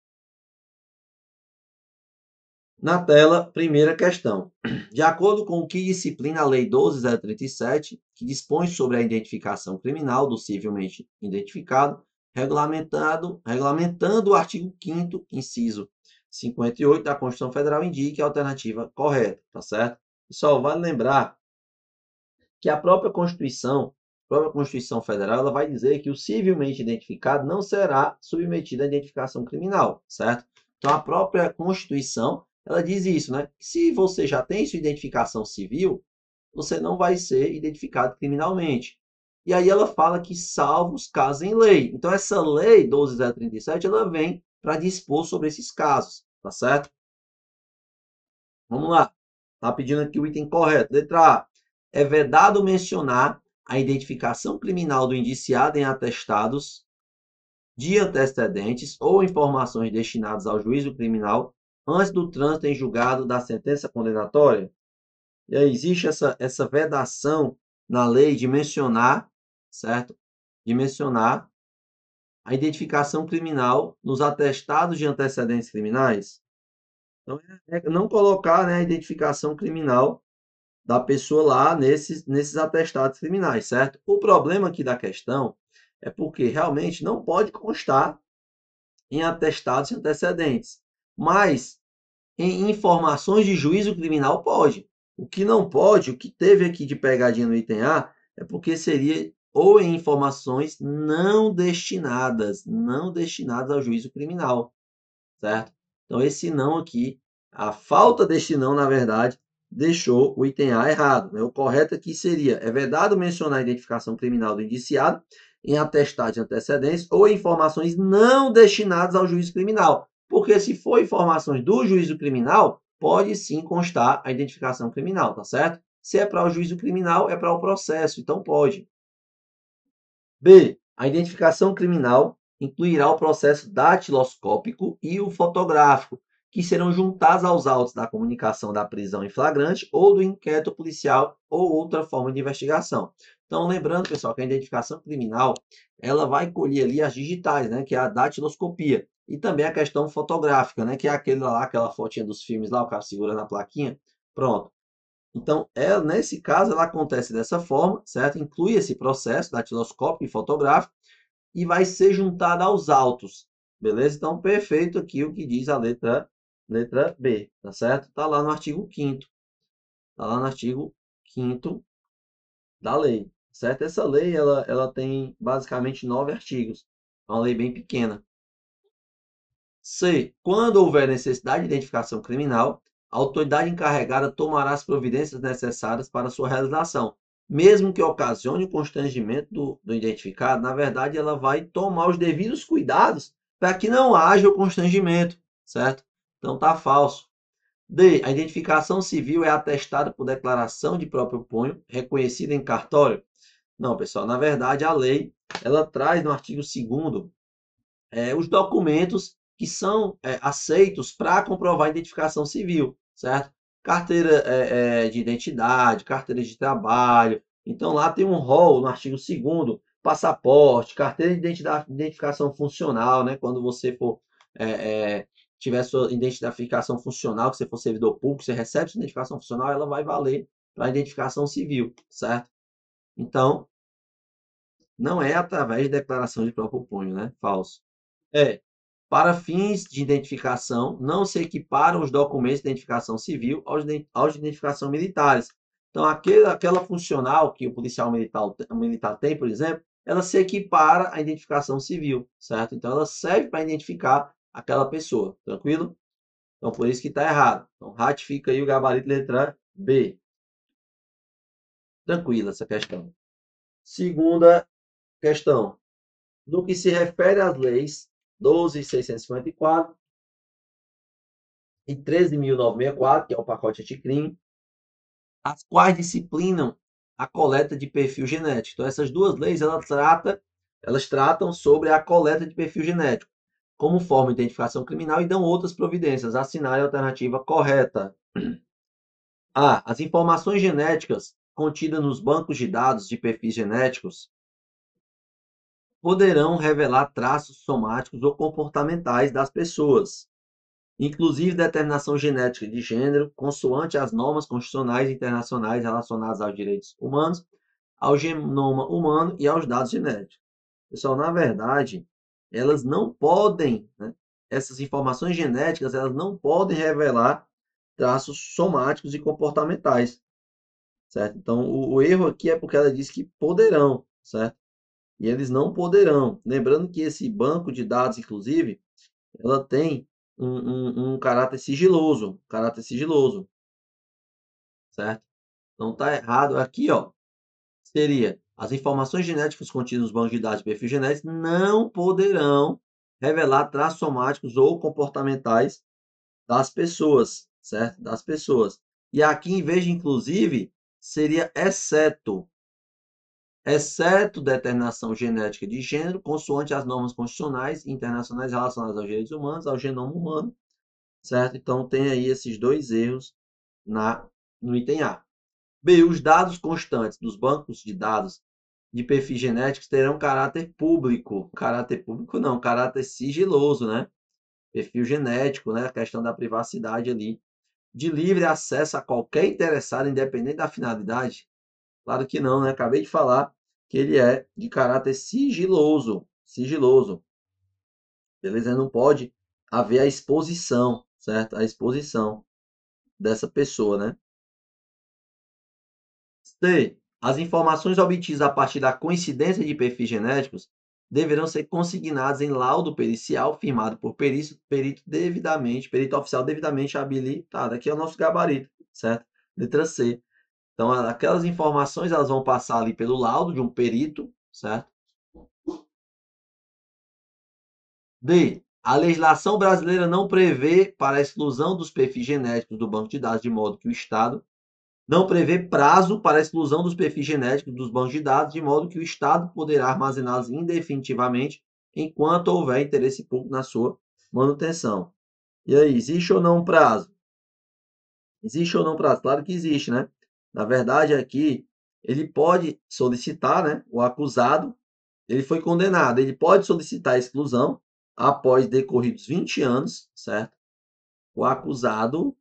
Na tela, primeira questão. De acordo com o que disciplina a Lei 12037, que dispõe sobre a identificação criminal do civilmente identificado, regulamentando o artigo 5º, inciso 58 da Constituição Federal, indique a alternativa correta, tá certo? Pessoal, vale lembrar que a própria Constituição Federal, ela vai dizer que o civilmente identificado não será submetido à identificação criminal, certo? Então, a própria Constituição ela diz isso, né? Se você já tem sua identificação civil, você não vai ser identificado criminalmente. E aí ela fala que salvo os casos em lei. Então essa lei 12037, ela vem para dispor sobre esses casos, tá certo? Vamos lá. Tá pedindo aqui o item correto. Letra A. É vedado mencionar a identificação criminal do indiciado em atestados de antecedentes ou informações destinadas ao juízo criminal antes do trânsito em julgado da sentença condenatória. E aí existe essa vedação na lei de mencionar, certo? De mencionar a identificação criminal nos atestados de antecedentes criminais. Então, não colocar, né, a identificação criminal da pessoa lá nesses atestados criminais, certo? O problema aqui da questão é porque realmente não pode constar em atestados de antecedentes. Mas em informações de juízo criminal pode. O que não pode, o que teve aqui de pegadinha no item A, é porque seria ou em informações não destinadas ao juízo criminal, certo? Então esse não aqui, a falta deste não, na verdade, deixou o item A errado, né? O correto aqui seria, é vedado mencionar a identificação criminal do indiciado em atestado de antecedentes ou informações não destinadas ao juízo criminal. Porque se for informações do juízo criminal, pode sim constar a identificação criminal, tá certo? Se é para o juízo criminal, é para o processo, então pode. B. A identificação criminal incluirá o processo datiloscópico e o fotográfico, que serão juntados aos autos da comunicação da prisão em flagrante ou do inquérito policial ou outra forma de investigação. Então, lembrando, pessoal, que a identificação criminal, ela vai colher ali as digitais, né, que é a datiloscopia. E também a questão fotográfica, né, que é aquela fotinha dos filmes lá, o cara segurando a plaquinha. Pronto. Então, nesse caso, ela acontece dessa forma, certo? Inclui esse processo datiloscópico e fotográfico e vai ser juntada aos autos, beleza? Então, perfeito aqui o que diz a letra B, tá certo? Tá lá no artigo 5º. Tá lá no artigo 5º da lei, certo? Essa lei, ela tem basicamente 9 artigos. É uma lei bem pequena. C. Quando houver necessidade de identificação criminal, a autoridade encarregada tomará as providências necessárias para sua realização. Mesmo que ocasione o constrangimento do identificado, na verdade, ela vai tomar os devidos cuidados para que não haja o constrangimento, certo? Então, tá falso. D. A identificação civil é atestada por declaração de próprio punho, reconhecida em cartório? Não, pessoal. Na verdade, a lei, ela traz no artigo 2º os documentos que são aceitos para comprovar a identificação civil, certo? Carteira de identidade, carteira de trabalho. Então, lá tem um rol no artigo 2º, passaporte, carteira de identificação funcional, né? Quando você for tiver sua identificação funcional, que você for servidor público, você recebe sua identificação funcional, ela vai valer para a identificação civil, certo? Então, não é através de declaração de próprio punho, né? Falso. Para fins de identificação, não se equiparam os documentos de identificação civil aos de identificação militares. Então, aquela funcional que o policial militar tem, por exemplo, ela se equipara à identificação civil, certo? Então, ela serve para identificar aquela pessoa, tranquilo? Então, por isso que está errado. Então, ratifica aí o gabarito letra B. Tranquila essa questão. Segunda questão. No que se refere às leis 12.654 e 13.964, que é o pacote anticrime, as quais disciplinam a coleta de perfil genético. Então, essas duas leis, elas tratam sobre a coleta de perfil genético como forma de identificação criminal e dão outras providências. Assinale a alternativa correta. A. As informações genéticas contidas nos bancos de dados de perfis genéticos poderão revelar traços somáticos ou comportamentais das pessoas, inclusive determinação genética de gênero, consoante as normas constitucionais e internacionais relacionadas aos direitos humanos, ao genoma humano e aos dados genéticos. Pessoal, na verdade, elas não podem, né, essas informações genéticas, elas não podem revelar traços somáticos e comportamentais, certo? Então, o erro aqui é porque ela diz que poderão, certo? E eles não poderão. Lembrando que esse banco de dados, inclusive, ela tem um caráter sigiloso, certo? Então tá errado aqui, ó. Seria as informações genéticas contidas nos bancos de dados de perfil genético não poderão revelar traços somáticos ou comportamentais das pessoas, certo? Das pessoas. E aqui, em vez de inclusive, seria exceto determinação genética de gênero, consoante as normas constitucionais e internacionais relacionadas aos direitos humanos, ao genoma humano, certo? Então, tem aí esses dois erros no item A. B. Os dados constantes dos bancos de dados de perfis genéticos terão caráter público. Caráter público não, caráter sigiloso, né? Perfil genético, né? A questão da privacidade ali. De livre acesso a qualquer interessado, independente da finalidade? Claro que não, né? Acabei de falar que ele é de caráter sigiloso. Beleza? Não pode haver a exposição, certo? A exposição dessa pessoa, né? C. As informações obtidas a partir da coincidência de perfis genéticos deverão ser consignadas em laudo pericial firmado por perito oficial devidamente habilitado. Aqui é o nosso gabarito, certo? Letra C. Então, aquelas informações elas vão passar ali pelo laudo de um perito, certo? D. A legislação brasileira não prevê para a exclusão dos perfis genéticos do banco de dados, de modo que o Estado não prevê prazo para a exclusão dos perfis genéticos dos bancos de dados, de modo que o Estado poderá armazená-los indefinitivamente enquanto houver interesse público na sua manutenção. E aí, existe ou não um prazo? Existe ou não prazo? Claro que existe, né? Na verdade, aqui, ele pode solicitar, né? O acusado, ele foi condenado, ele pode solicitar a exclusão após decorridos 20 anos, certo? O acusado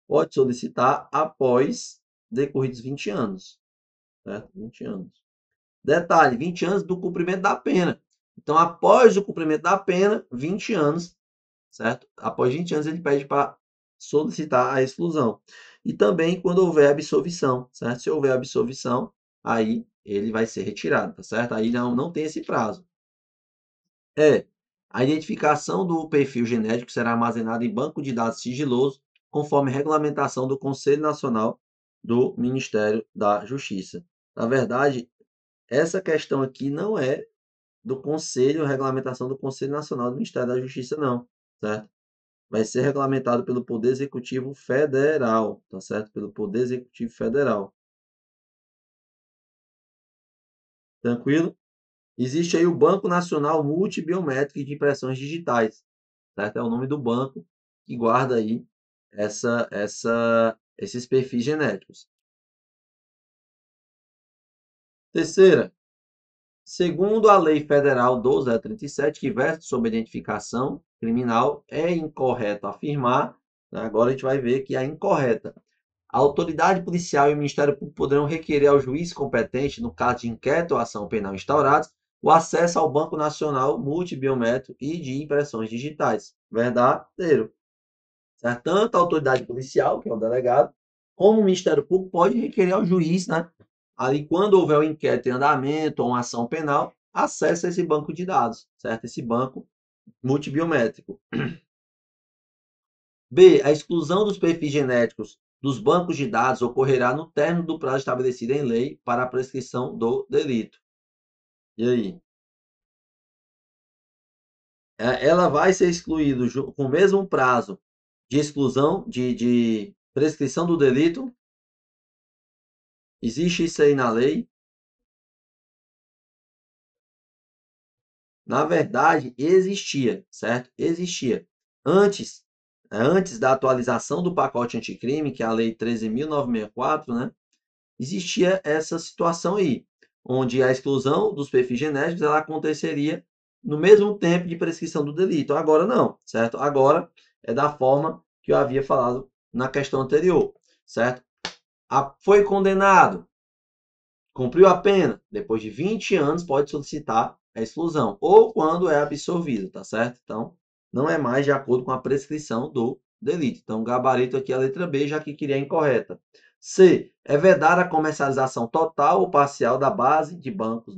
pode solicitar após decorridos 20 anos, certo? 20 anos. Detalhe, 20 anos do cumprimento da pena. Então, após o cumprimento da pena, 20 anos, certo? Após 20 anos, ele pede para solicitar a exclusão. e também quando houver absolvição, certo? Se houver absolvição, aí ele vai ser retirado, tá certo? Aí não tem esse prazo. A identificação do perfil genético será armazenada em banco de dados sigiloso, conforme regulamentação do Conselho Nacional do Ministério da Justiça. Na verdade, essa questão aqui não é do Conselho, regulamentação do Conselho Nacional do Ministério da Justiça, não, certo? Vai ser regulamentado pelo Poder Executivo Federal, tá certo? Pelo Poder Executivo Federal. Tranquilo? Existe aí o Banco Nacional Multibiométrico de Impressões Digitais, certo? É o nome do banco que guarda aí esses perfis genéticos. Terceira, segundo a Lei Federal 12.037, que verte sobre identificação criminal, é incorreto afirmar, né? Agora a gente vai ver que é incorreta. A autoridade policial e o Ministério Público poderão requerer ao juiz competente, no caso de inquérito ou ação penal instaurados, o acesso ao Banco Nacional Multibiométrico e de Impressões Digitais. Verdadeiro. Certo? Tanto a autoridade policial, que é o delegado, como o Ministério Público pode requerer ao juiz, né? Ali, quando houver um inquérito em andamento ou uma ação penal, acesso a esse banco de dados, certo? Esse banco multibiométrico. B. A exclusão dos perfis genéticos dos bancos de dados ocorrerá no término do prazo estabelecido em lei para a prescrição do delito. E aí? Ela vai ser excluída com o mesmo prazo de exclusão, de prescrição do delito? Existe isso aí na lei? Na verdade, existia, certo? Existia. Antes da atualização do pacote anticrime, que é a Lei 13.964, né? Existia essa situação aí, onde a exclusão dos perfis genéticos ela aconteceria no mesmo tempo de prescrição do delito. Agora não, certo? Agora é da forma que eu havia falado na questão anterior, certo? Foi condenado, cumpriu a pena, depois de 20 anos pode solicitar a exclusão, ou quando é absolvido, tá certo? Então, não é mais de acordo com a prescrição do delito. Então, gabarito aqui é a letra B, já que queria a incorreta. C. É vedada a comercialização total ou parcial da base de dados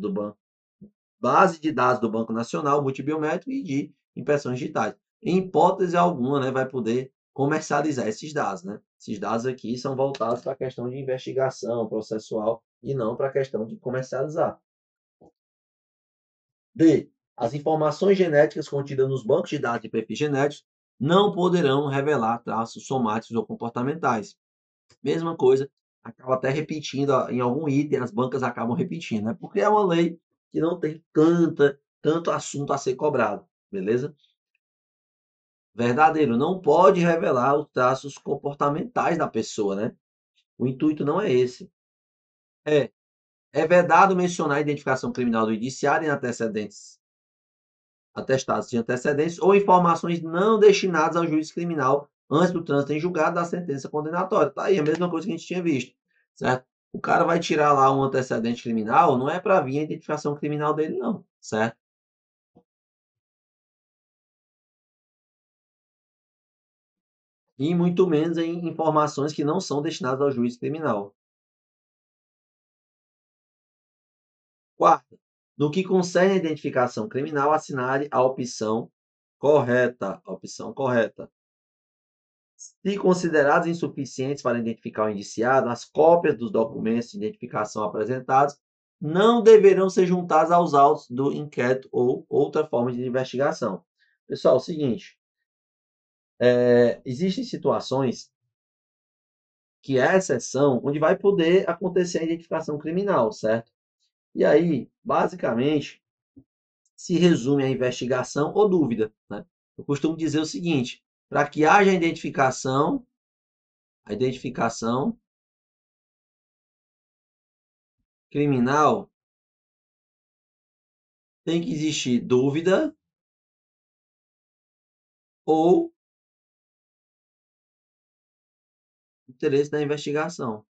do Banco Nacional Multibiométrico e de impressões digitais. Em hipótese alguma, né, vai poder comercializar esses dados, né? Esses dados aqui são voltados para a questão de investigação processual e não para a questão de comercializar. D. As informações genéticas contidas nos bancos de dados de perfis genéticos não poderão revelar traços somáticos ou comportamentais. Mesma coisa, acaba até repetindo em algum item, as bancas acabam repetindo, né? Porque é uma lei que não tem tanto assunto a ser cobrado, beleza? Verdadeiro, não pode revelar os traços comportamentais da pessoa, né? O intuito não é esse. É vedado mencionar a identificação criminal do indiciado em atestados de antecedentes ou informações não destinadas ao juiz criminal antes do trânsito em julgado da sentença condenatória. Tá aí a mesma coisa que a gente tinha visto, certo? O cara vai tirar lá um antecedente criminal, não é para vir a identificação criminal dele, não, certo? E muito menos em informações que não são destinadas ao juiz criminal. Quarta, no que concerne a identificação criminal, assinale a opção correta. A opção correta. Se considerados insuficientes para identificar o indiciado, as cópias dos documentos de identificação apresentados não deverão ser juntadas aos autos do inquérito ou outra forma de investigação. Pessoal, é o seguinte, existem situações que é exceção, onde vai poder acontecer a identificação criminal, certo? E aí, basicamente, se resume a investigação ou dúvida, né? Eu costumo dizer o seguinte, para que haja a identificação criminal, tem que existir dúvida ou interesse na investigação.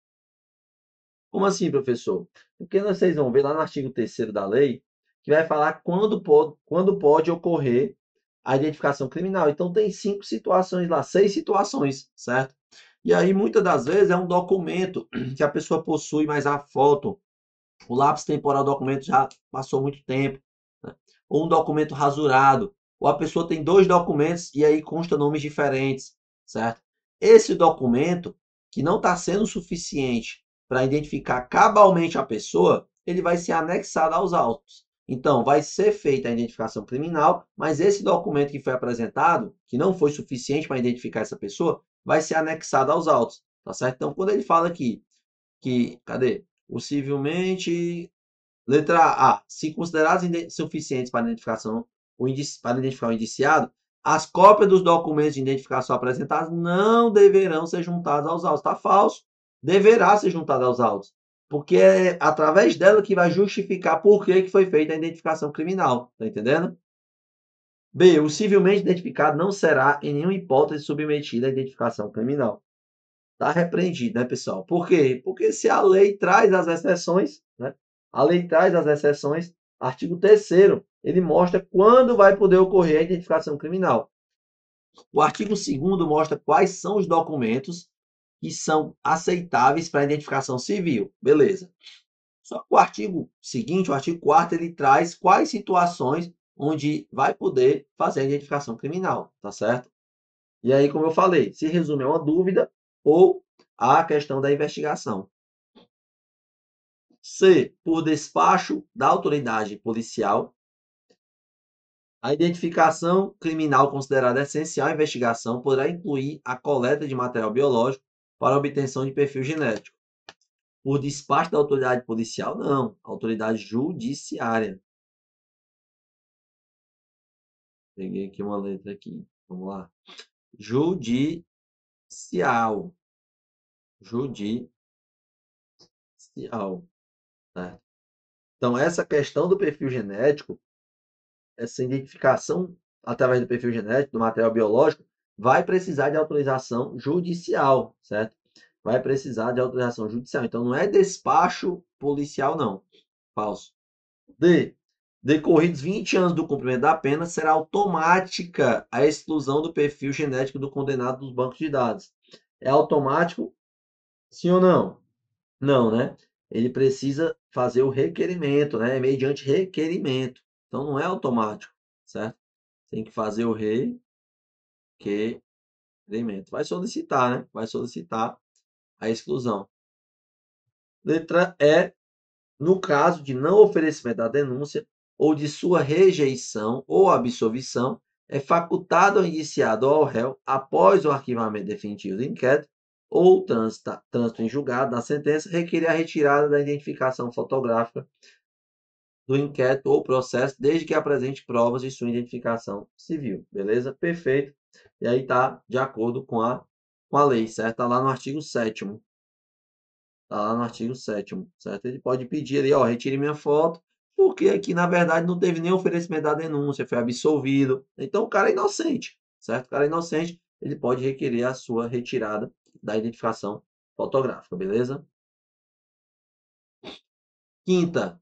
Como assim, professor? Porque vocês vão ver lá no artigo 3º da lei, que vai falar quando pode ocorrer a identificação criminal. Então, tem 5 situações lá, 6 situações, certo? E aí, muitas das vezes, é um documento que a pessoa possui, mas a foto, o lápis temporal do documento já passou muito tempo, né? Ou um documento rasurado, ou a pessoa tem 2 documentos e aí consta nomes diferentes, certo? Esse documento, que não está sendo suficiente para identificar cabalmente a pessoa, ele vai ser anexado aos autos. Então, vai ser feita a identificação criminal, mas esse documento que foi apresentado, que não foi suficiente para identificar essa pessoa, vai ser anexado aos autos, tá certo? Então, quando ele fala aqui que, cadê? Possivelmente, letra A, se considerados suficientes para identificação, para identificar o indiciado, as cópias dos documentos de identificação apresentados não deverão ser juntadas aos autos. Está falso. Deverá ser juntada aos autos. Porque é através dela que vai justificar por que foi feita a identificação criminal. Está entendendo? B. O civilmente identificado não será, em nenhuma hipótese, submetido à identificação criminal. Está repreendido, né, pessoal? Por quê? Porque se a lei traz as exceções, né? A lei traz as exceções, artigo 3º, ele mostra quando vai poder ocorrer a identificação criminal. O artigo 2º mostra quais são os documentos que são aceitáveis para a identificação civil. Beleza. Só que o artigo seguinte, o artigo 4º, ele traz quais situações onde vai poder fazer a identificação criminal, tá certo? E aí, como eu falei, se resume a uma dúvida ou a questão da investigação. C. Por despacho da autoridade policial, a identificação criminal considerada essencial à investigação poderá incluir a coleta de material biológico para a obtenção de perfil genético. Por despacho da autoridade policial, não. Autoridade judiciária. Peguei aqui uma letra aqui. Vamos lá. Judicial. Judicial. Certo? Então, essa questão do perfil genético, essa identificação através do perfil genético, do material biológico, vai precisar de autorização judicial, certo? Vai precisar de autorização judicial. Então, não é despacho policial, não. Falso. D. Decorridos 20 anos do cumprimento da pena, será automática a exclusão do perfil genético do condenado dos bancos de dados. É automático? Sim ou não? Não, né? Ele precisa fazer o requerimento, né? Mediante requerimento. Então, não é automático, certo? Tem que fazer o requerimento. Vai solicitar, né? Vai solicitar a exclusão. Letra E. No caso de não oferecimento da denúncia ou de sua rejeição ou absolvição, é facultado ao indiciado ou ao réu, após o arquivamento definitivo do inquérito ou trânsito em julgado da sentença, requerer a retirada da identificação fotográfica do inquérito ou processo, desde que apresente provas de sua identificação civil. Beleza? Perfeito. E aí está de acordo com a lei, certo? Está lá no artigo 7º. Está lá no artigo 7º, certo? Ele pode pedir ali, ó, retire minha foto, porque aqui, na verdade, não teve nem oferecimento da denúncia, foi absolvido. Então, o cara é inocente, certo? O cara é inocente, ele pode requerer a sua retirada da identificação fotográfica, beleza? Quinta,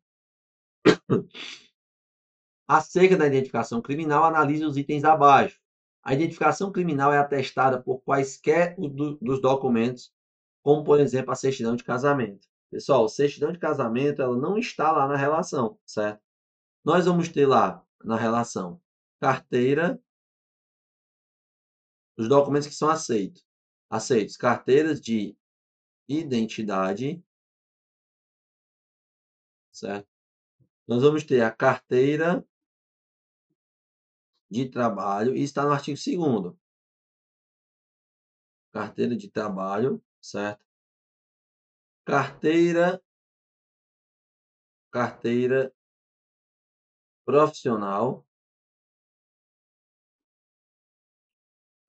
acerca da identificação criminal, analise os itens abaixo. A identificação criminal é atestada por quaisquer dos documentos, como, por exemplo, a certidão de casamento. Pessoal, certidão de casamento, ela não está lá na relação, certo? Nós vamos ter lá na relação carteira, os documentos que são aceitos, carteiras de identidade, certo? Nós vamos ter a carteira de trabalho, e está no artigo 2º. Carteira de trabalho, certo? Carteira profissional.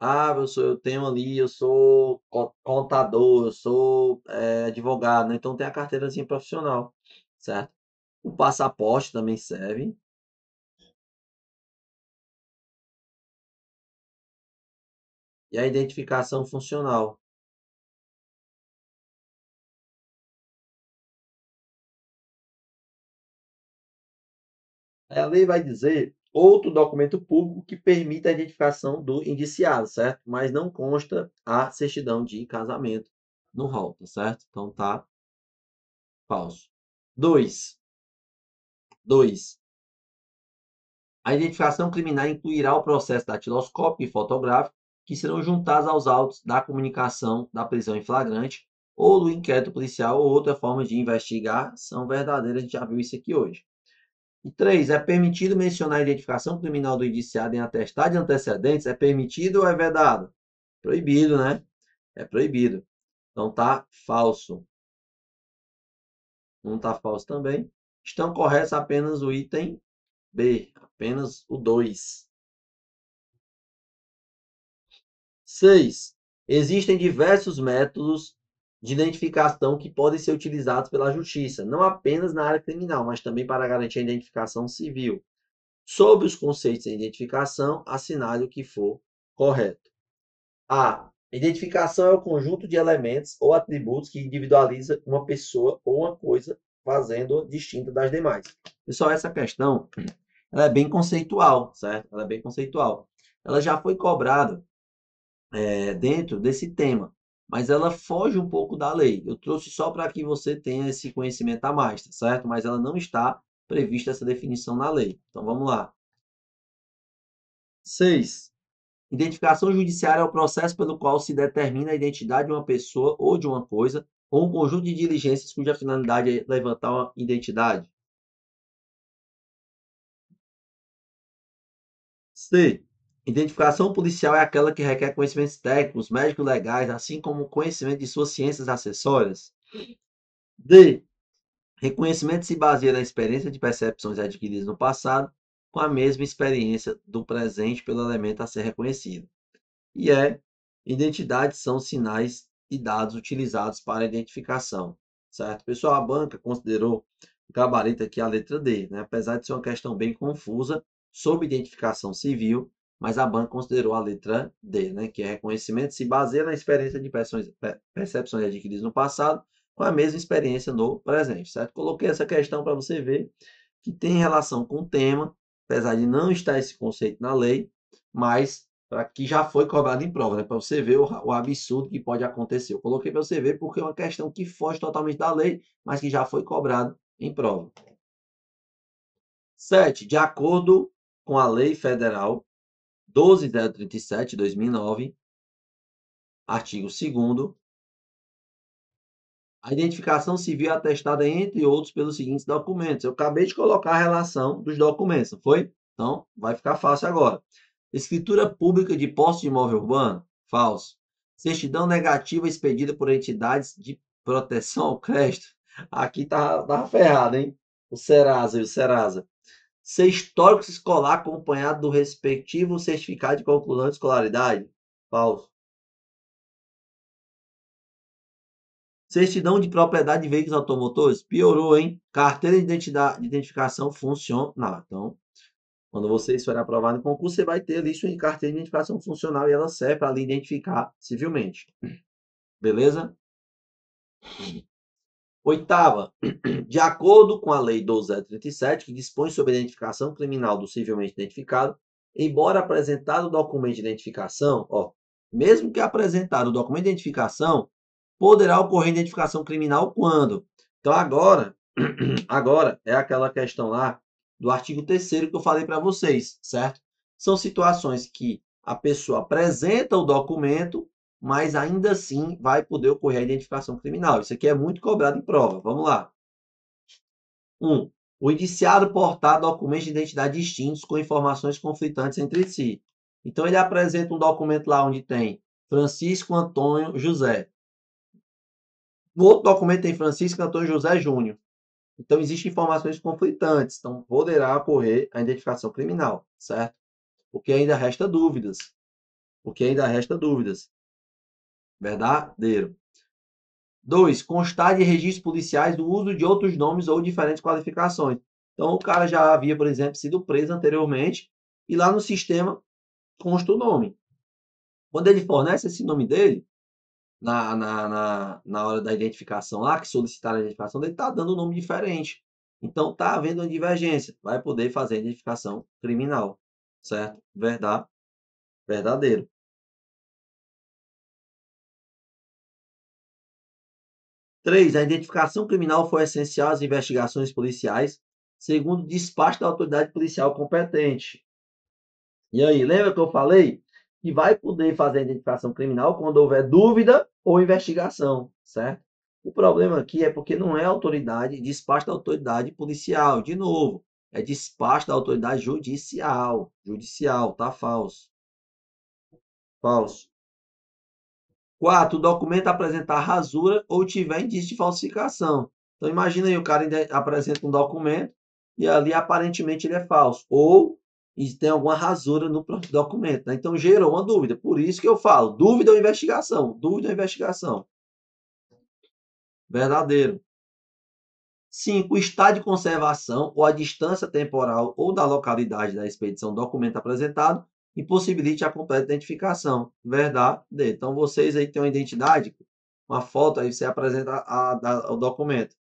Ah, eu tenho ali, eu sou contador, eu sou advogado, né? Então tem a carteirazinha profissional, certo? O passaporte também serve. E a identificação funcional. A lei vai dizer outro documento público que permita a identificação do indiciado, certo? Mas não consta a certidão de casamento no rol, tá certo? Então tá falso. 2. A identificação criminal incluirá o processo datiloscópico e fotográfico, que serão juntados aos autos da comunicação da prisão em flagrante ou do inquérito policial ou outra forma de investigar. São verdadeiras, a gente já viu isso aqui hoje. E 3. É permitido mencionar a identificação criminal do indiciado em atestado de antecedentes? É permitido ou é vedado? Proibido, né? É proibido. Então tá falso. Não tá falso também. Estão corretos apenas o item B, apenas o 2. 6. Existem diversos métodos de identificação que podem ser utilizados pela Justiça, não apenas na área criminal, mas também para garantir a identificação civil. Sobre os conceitos de identificação, assinale o que for correto. A. Identificação é o conjunto de elementos ou atributos que individualiza uma pessoa ou uma coisa, fazendo-a distinta das demais. Pessoal, essa questão ela é bem conceitual, certo? Ela é bem conceitual. Ela já foi cobrada dentro desse tema, mas ela foge um pouco da lei. Eu trouxe só para que você tenha esse conhecimento a mais, tá certo? Mas ela não está prevista essa definição na lei. Então vamos lá. 6. Identificação judiciária é o processo pelo qual se determina a identidade de uma pessoa ou de uma coisa, ou um conjunto de diligências cuja finalidade é levantar uma identidade. C. Identificação policial é aquela que requer conhecimentos técnicos, médicos legais, assim como conhecimento de suas ciências acessórias. D. Reconhecimento se baseia na experiência de percepções adquiridas no passado, com a mesma experiência do presente pelo elemento a ser reconhecido. E identidades são sinais e dados utilizados para a identificação, certo? Pessoal, a banca considerou o gabarito aqui a letra D, né? Apesar de ser uma questão bem confusa sobre identificação civil, mas a banca considerou a letra D, né? Que é reconhecimento se baseia na experiência de percepções adquiridas no passado, com a mesma experiência no presente, certo? Coloquei essa questão para você ver que tem relação com o tema, apesar de não estar esse conceito na lei, mas que já foi cobrado em prova, né? Para você ver o absurdo que pode acontecer. Eu coloquei para você ver porque é uma questão que foge totalmente da lei, mas que já foi cobrado em prova. 7. De acordo com a Lei Federal 12.037, de 2009, artigo 2º, a identificação civil é atestada, entre outros, pelos seguintes documentos. Eu acabei de colocar a relação dos documentos, não foi? Então, vai ficar fácil agora. Escritura pública de posse de imóvel urbano? Falso. Certidão negativa expedida por entidades de proteção ao crédito? Aqui tá ferrado, hein? O Serasa e o Serasa. Ser histórico escolar acompanhado do respectivo certificado de conclusão de escolaridade? Falso. Certidão de propriedade de veículos automotores? Piorou, hein? Carteira de identificação funcional. Então, quando você for aprovado em concurso, você vai ter ali sua carteira de identificação funcional e ela serve para lhe identificar civilmente. Beleza? 8ª. De acordo com a Lei 12.037, que dispõe sobre a identificação criminal do civilmente identificado, embora apresentado o documento de identificação, mesmo que apresentado o documento de identificação, poderá ocorrer identificação criminal quando? Então, agora é aquela questão lá do artigo 3º que eu falei para vocês, certo? São situações que a pessoa apresenta o documento, mas ainda assim vai poder ocorrer a identificação criminal. Isso aqui é muito cobrado em prova. Vamos lá. 1. O indiciado portar documentos de identidade distintos com informações conflitantes entre si. Então, ele apresenta um documento lá onde tem Francisco Antônio José. No outro documento tem Francisco Antônio José Júnior. Então, existem informações conflitantes. Então, poderá ocorrer a identificação criminal, certo? Porque ainda resta dúvidas. Verdadeiro. 2. Constar de registros policiais do uso de outros nomes ou diferentes qualificações. Então, o cara já havia, por exemplo, sido preso anteriormente e lá no sistema consta o nome. Quando ele fornece esse nome dele, na hora da identificação lá, que solicitaram a identificação dele, está dando um nome diferente. Então, está havendo uma divergência. Vai poder fazer a identificação criminal. Certo? Verdadeiro. 3. A identificação criminal foi essencial às investigações policiais, segundo o despacho da autoridade policial competente. E aí, lembra que eu falei que vai poder fazer a identificação criminal quando houver dúvida ou investigação, certo? O problema aqui é porque não é autoridade, despacho da autoridade policial. De novo, é despacho da autoridade judicial. Judicial, tá falso. Falso. 4. O documento apresentar rasura ou tiver indício de falsificação. Então, imagina aí, o cara apresenta um documento e ali aparentemente ele é falso. Ou tem alguma rasura no próprio documento. Né? Então, gerou uma dúvida. Por isso que eu falo, dúvida ou investigação? Dúvida ou investigação? Verdadeiro. 5. O estado de conservação ou a distância temporal ou da localidade da expedição do documento apresentado impossibilite a completa identificação. Verdade. Então, vocês aí têm uma identidade, uma foto, aí você apresenta o documento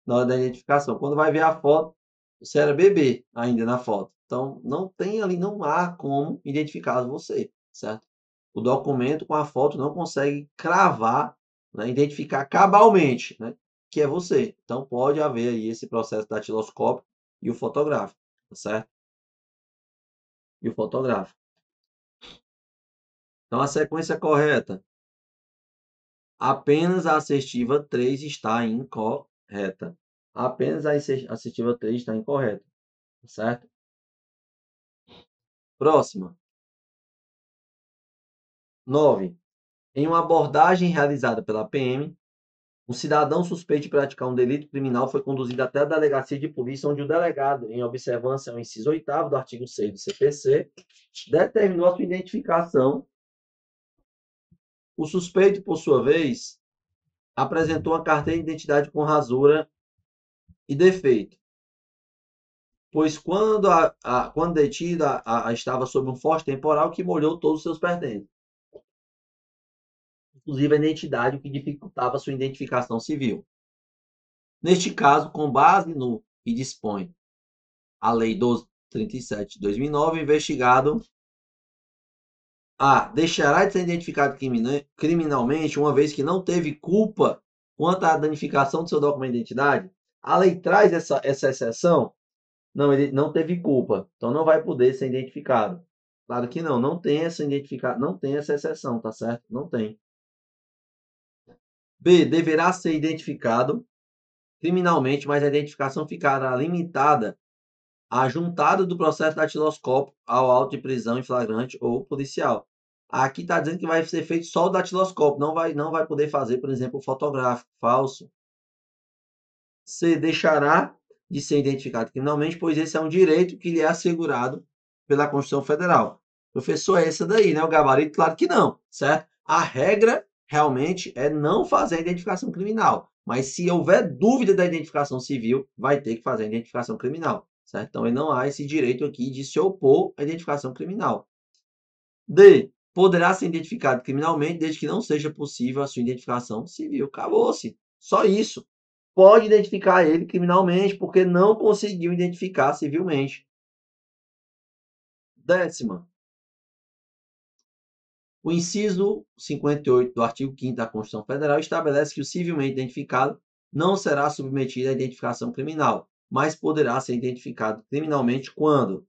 na hora da identificação. Quando vai ver a foto, você era bebê ainda na foto. Então, não tem ali, não há como identificar você, certo? O documento com a foto não consegue cravar, né, identificar cabalmente, né, que é você. Então, pode haver aí esse processo datiloscópico e o fotográfico, tá certo? E o fotográfico. Então, a sequência correta. Apenas a assertiva 3 está incorreta. Apenas a assertiva 3 está incorreta. Certo? Próxima. 9. Em uma abordagem realizada pela PM, um cidadão suspeito de praticar um delito criminal foi conduzido até a delegacia de polícia, onde o delegado, em observância ao inciso 8º do artigo 6 do CPC, determinou a sua identificação. O suspeito, por sua vez, apresentou uma carteira de identidade com rasura e defeito, pois quando detida, estava sob um forte temporal que molhou todos os seus pertences, inclusive a identidade, o que dificultava sua identificação civil. Neste caso, com base no que dispõe a Lei 1237 de 2009, o investigado deixará de ser identificado criminalmente, uma vez que não teve culpa quanto à danificação do seu documento de identidade. A lei traz essa exceção. Não, ele não teve culpa, então não vai poder ser identificado. Claro que não, não tem essa exceção, tá certo? Não tem. B. Deverá ser identificado criminalmente, mas a identificação ficará limitada à juntada do processo datiloscópico ao auto de prisão em flagrante ou policial. Aqui está dizendo que vai ser feito só o datiloscópio, não vai poder fazer, por exemplo, o fotográfico. Falso. C. Deixará de ser identificado criminalmente, pois esse é um direito que lhe é assegurado pela Constituição Federal. Professor, é essa daí, né? O gabarito? Claro que não, certo? A regra realmente é não fazer a identificação criminal. Mas se houver dúvida da identificação civil, vai ter que fazer a identificação criminal, certo? Então, não há esse direito aqui de se opor à identificação criminal. D. Poderá ser identificado criminalmente desde que não seja possível a sua identificação civil. Acabou-se. Só isso. Pode identificar ele criminalmente porque não conseguiu identificar civilmente. 10ª. O inciso 58 do artigo 5º da Constituição Federal estabelece que o civilmente identificado não será submetido à identificação criminal, mas poderá ser identificado criminalmente quando?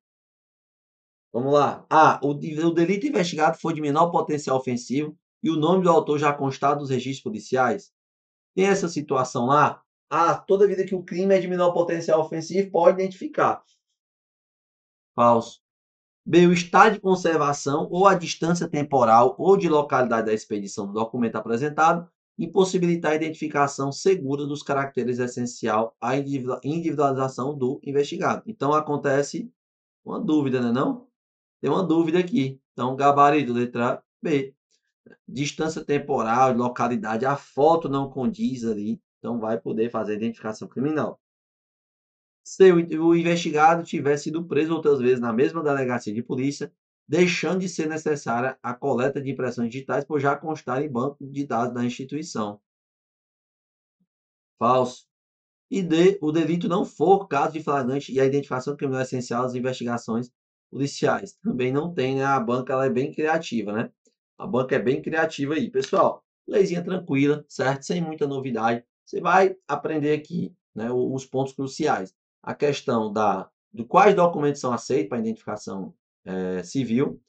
Vamos lá. O delito investigado foi de menor potencial ofensivo e o nome do autor já constado nos registros policiais. Tem essa situação lá? Toda vida que o crime é de menor potencial ofensivo, pode identificar. Falso. B. O estado de conservação ou a distância temporal ou de localidade da expedição do documento apresentado impossibilitar a identificação segura dos caracteres essencial à individualização do investigado. Então, acontece uma dúvida, né, não? Tem uma dúvida aqui. Então, gabarito, letra B. Distância temporal, localidade, a foto não condiz ali. Então, vai poder fazer a identificação criminal. Se o investigado tiver sido preso outras vezes na mesma delegacia de polícia, deixando de ser necessária a coleta de impressões digitais por já constar em banco de dados da instituição. Falso. E D, o delito não for caso de flagrante e a identificação criminal é essencial às investigações policiais. Também não tem, né? A banca ela é bem criativa, né? A banca é bem criativa aí. Pessoal, leizinha tranquila, certo? Sem muita novidade. Você vai aprender aqui, né, os pontos cruciais. A questão de quais documentos são aceitos para identificação civil.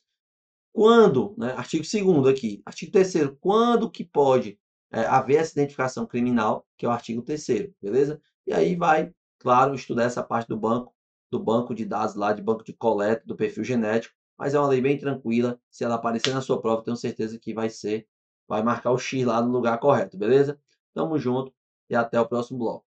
Quando, né, artigo 2º aqui. Artigo 3º, quando que pode haver essa identificação criminal, que é o artigo 3º, beleza? E aí vai, claro, estudar essa parte do banco de dados lá, de banco de coleta, do perfil genético, mas é uma lei bem tranquila. Se ela aparecer na sua prova, tenho certeza que vai marcar o X lá no lugar correto, beleza? Tamo junto e até o próximo bloco.